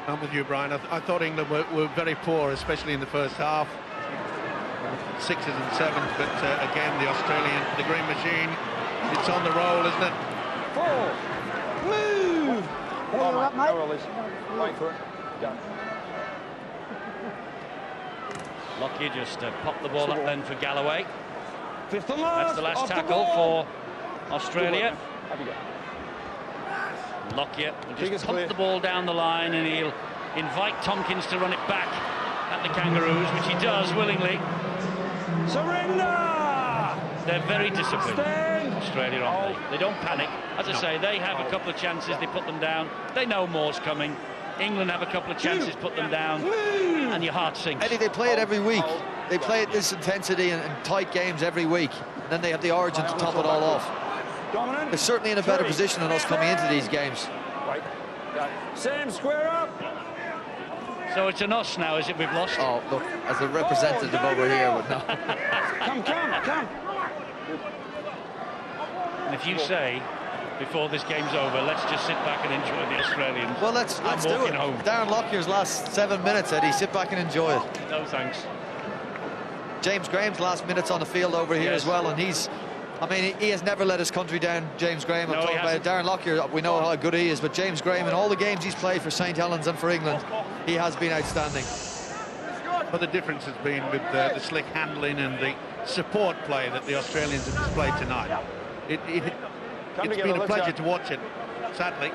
I'm with you, Brian. I thought England were very poor, especially in the first half. 6s and 7s, but again, the Australian, the Green Machine, it's on the roll, isn't it? Move! No release. Wait for it. Go. Lockyer just popped the ball up then for Galloway. Fifth and last. That's the last tackle for Australia. Lockyer will just pump the ball down the line, and he'll invite Tompkins to run it back at the Kangaroos, which he does willingly. Surrender! They're very disciplined, Australia, aren't they? They don't panic. As I say, they have a couple of chances, they put them down. They know more's coming. England have a couple of chances, put them down, and your heart sinks. Eddie, they play it every week. They play at this intensity and tight games every week. And then they have the origin to top it all off. They're certainly in a better position than us coming into these games. Sam, square up. So it's an us now, is it, we've lost? Oh, look, as a representative over here, but no. Come. And if you say, before this game's over, let's just sit back and enjoy the Australians. Well, let's do it. Home. Darren Lockyer's last 7 minutes, Eddie. Sit back and enjoy it. No, thanks. James Graham's last minutes on the field over here as well, and he has never let his country down, James Graham. I'm talking about Darren Lockyer. We know how good he is, but James Graham, in all the games he's played for St Helens and for England, he has been outstanding. But the difference has been with the slick handling and the support play that the Australians have displayed tonight. It's been a pleasure to watch it, sadly.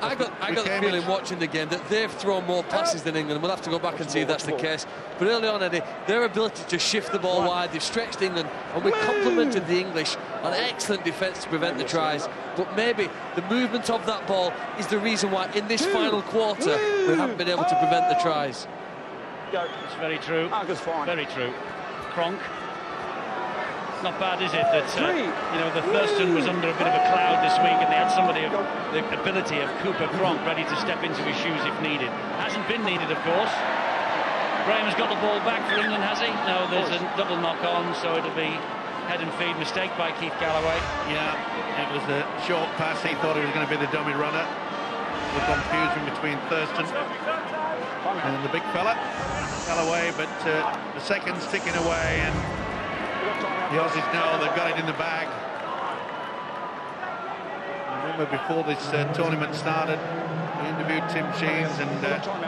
I got the feeling watching the game that they've thrown more passes than England. We'll have to go back and see if that's the case. But early on, Eddie, their ability to shift the ball wide, they've stretched England, and we've complimented the English on excellent defence to prevent the tries. But maybe the movement of that ball is the reason why in this final quarter we haven't been able to prevent the tries. It's very true. Very true. Cronk. Not bad, is it, that the Thurston was under a bit of a cloud this week, and they had somebody of the ability of Cooper Cronk ready to step into his shoes if needed. Hasn't been needed, of course. Graham's got the ball back for England, has he? No, there's a double knock on, so it'll be head and feed mistake by Keith Galloway. Yeah, it was a short pass. He thought he was going to be the dummy runner. The confusion between Thurston and the big fella, Galloway, but the second's ticking away, and the Aussies know they've got it in the bag. I remember before this tournament started, we interviewed Tim Sheens, and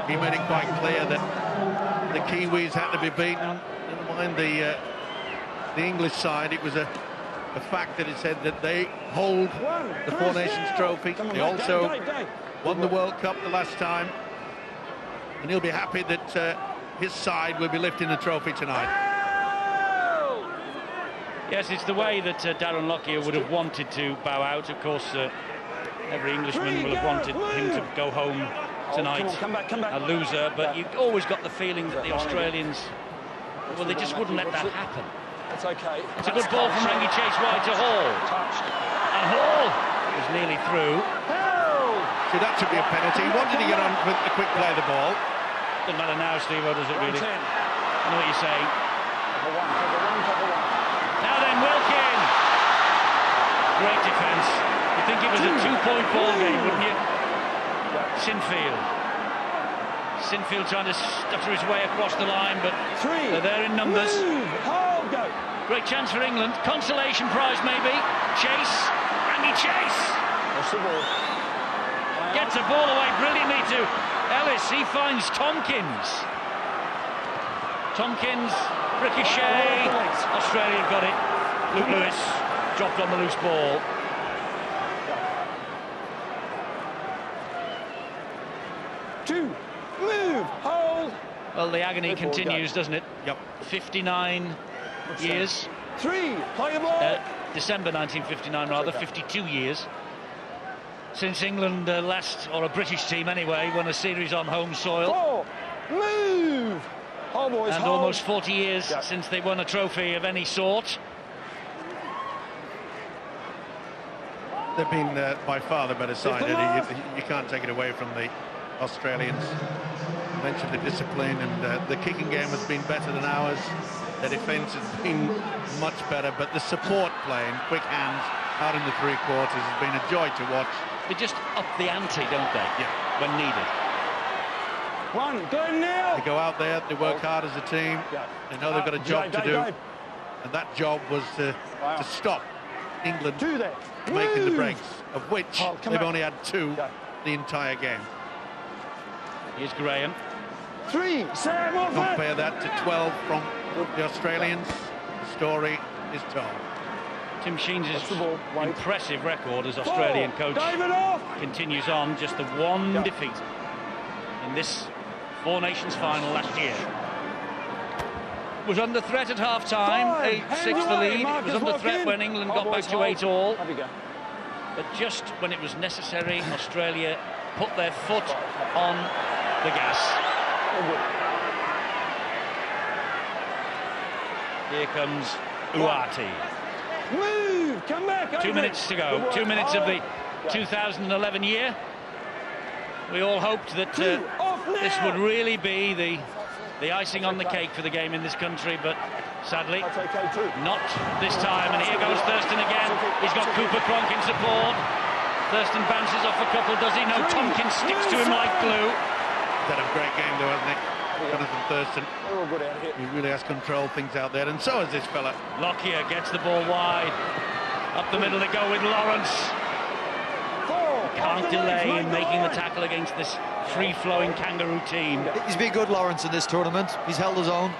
he made it quite clear that the Kiwis had to be beaten. Never mind the English side, it was a fact that it said that they hold the Four Nations trophy. They also won the World Cup the last time, and he'll be happy that his side will be lifting the trophy tonight. Yes, it's the way that Darren Lockyer would have wanted to bow out. Of course, every Englishman will have wanted him to go home tonight, come back. a loser, but you've always got the feeling that the Australians, well, they just wouldn't let that happen. It's okay. It's a good ball from Rugby Chase wide to Hall. And Hall was nearly through. So that should be a penalty. He wanted to get on with a quick play of the ball. Doesn't matter now, Steve, or does it really? I know what you're saying. Cover one. Now then, Wilkin. Great defence. You'd think it was a 2-point ball game, wouldn't you? Sinfield trying to stutter his way across the line, but they're there in numbers. Go. Great chance for England. Consolation prize, maybe. Chase. Randy Chase. That's the ball. Gets a ball away brilliantly to Ellis. He finds Tompkins. Ricochet. Australia got it. Luke Lewis dropped on the loose ball. Two. Move. Hold. Well, the agony continues, doesn't it? Yep. 59 years. Three. Play the ball. December 1959, rather. 52 years since England last, or a British team anyway, won a series on home soil. 4. Move. Hold, boys. And hold. almost 40 years since they won a trophy of any sort. They've been by far the better side, Eddie. You can't take it away from the Australians. You mentioned the discipline, and the kicking game has been better than ours. The defence has been much better, but the support play and quick hands out in the three quarters has been a joy to watch. They just up the ante, don't they? Yeah. When needed. One. Go now. They go out there, they work hard as a team. They know they've got a job to do, and that job was to stop England making the breaks, of which they've only had 2 the entire game. Here's Graham. 3. Sam. Compare that to 12 from the Australians. The story is told. Tim Sheens' impressive record as Australian coach continues on. Just the one defeat in this Four Nations final last year. Was under threat at half-time, 8-6 the lead. It was under threat when England got back to 8-all. But just when it was necessary, Australia put their foot on the gas. Here comes Uati. Move! Come back! 2 minutes to go. 2 minutes of the 2011 year. We all hoped that this would really be the icing on the cake for the game in this country, but sadly, not this time. And here goes Thurston again. He's got Cooper Cronk in support. Thurston bounces off a couple, does he? No, Tompkins sticks to him like glue. Had a great game though, hasn't he? Jonathan Thurston. He really has controlled things out there, and so has this fella. Lockyer gets the ball wide. Up the middle they go with Lawrence. Can't delay in making the tackle against this free-flowing Kangaroo team. He's been good, Lawrence, in this tournament. He's held his own.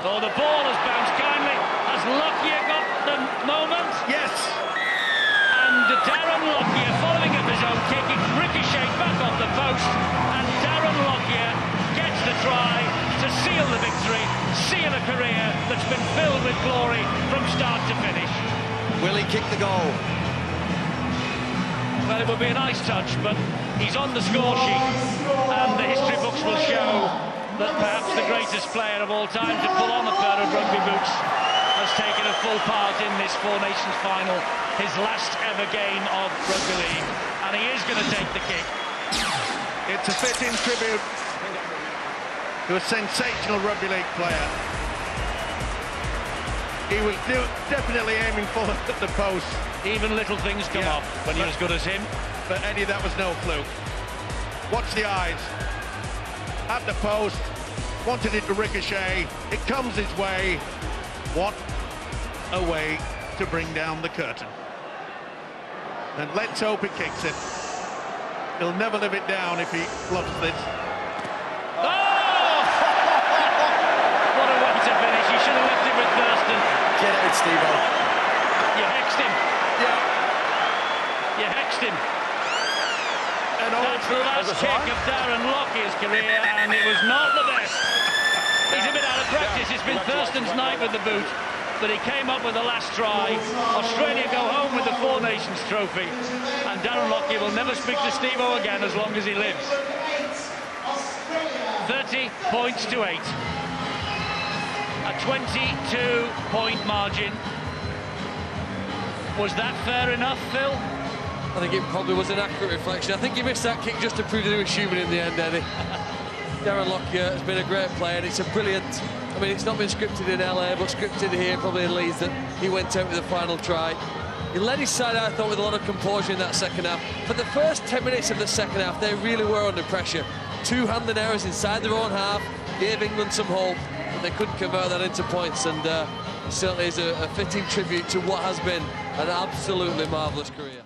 Oh, the ball has bounced kindly. Has Lockyer got the moment? Yes! And Darren Lockyer, following up his own kick, it ricocheted back off the post, and Darren Lockyer gets the try to seal the victory, seal a career that's been filled with glory from start to finish. Will he kick the goal? Well, it would be a nice touch, but he's on the score sheet, and the history books will show that perhaps the greatest player of all time to pull on a pair of rugby boots has taken a full part in this Four Nations final, his last ever game of rugby league, and he is going to take the kick. It's a fitting tribute to a sensational rugby league player. He was definitely aiming for the post. Even little things come off when you're as good as him. But Eddie, that was no fluke. Watch the eyes. At the post, wanted it to ricochet. It comes his way. What a way to bring down the curtain. And let's hope it kicks it. He'll never live it down if he fluffs this. Oh! What a way to finish. You should have left it with Thurston. Get out, Steve-O. You hexed him. Yeah. You hexed him. And that's the last kick of Darren Lockyer's career, and it was not the best. He's a bit out of practice. It's been Thurston's night with the boot. but he came up with the last try. Australia go home with the Four Nations trophy, and Darren Lockyer will never speak to Steve-O again as long as he lives. 30 points to 8. A 22-point margin. Was that fair enough, Phil? I think it probably was an accurate reflection. I think he missed that kick just to prove that he was human in the end, Eddie. Darren Lockyer has been a great player, and it's a brilliant... I mean, it's not been scripted in LA, but scripted here, probably in Leeds, that he went out with the final try. He led his side, I thought, with a lot of composure in that second half. For the first 10 minutes of the second half, they really were under pressure. Two handling errors inside their own half gave England some hope, but they couldn't convert that into points, and it certainly is a fitting tribute to what has been an absolutely marvellous career.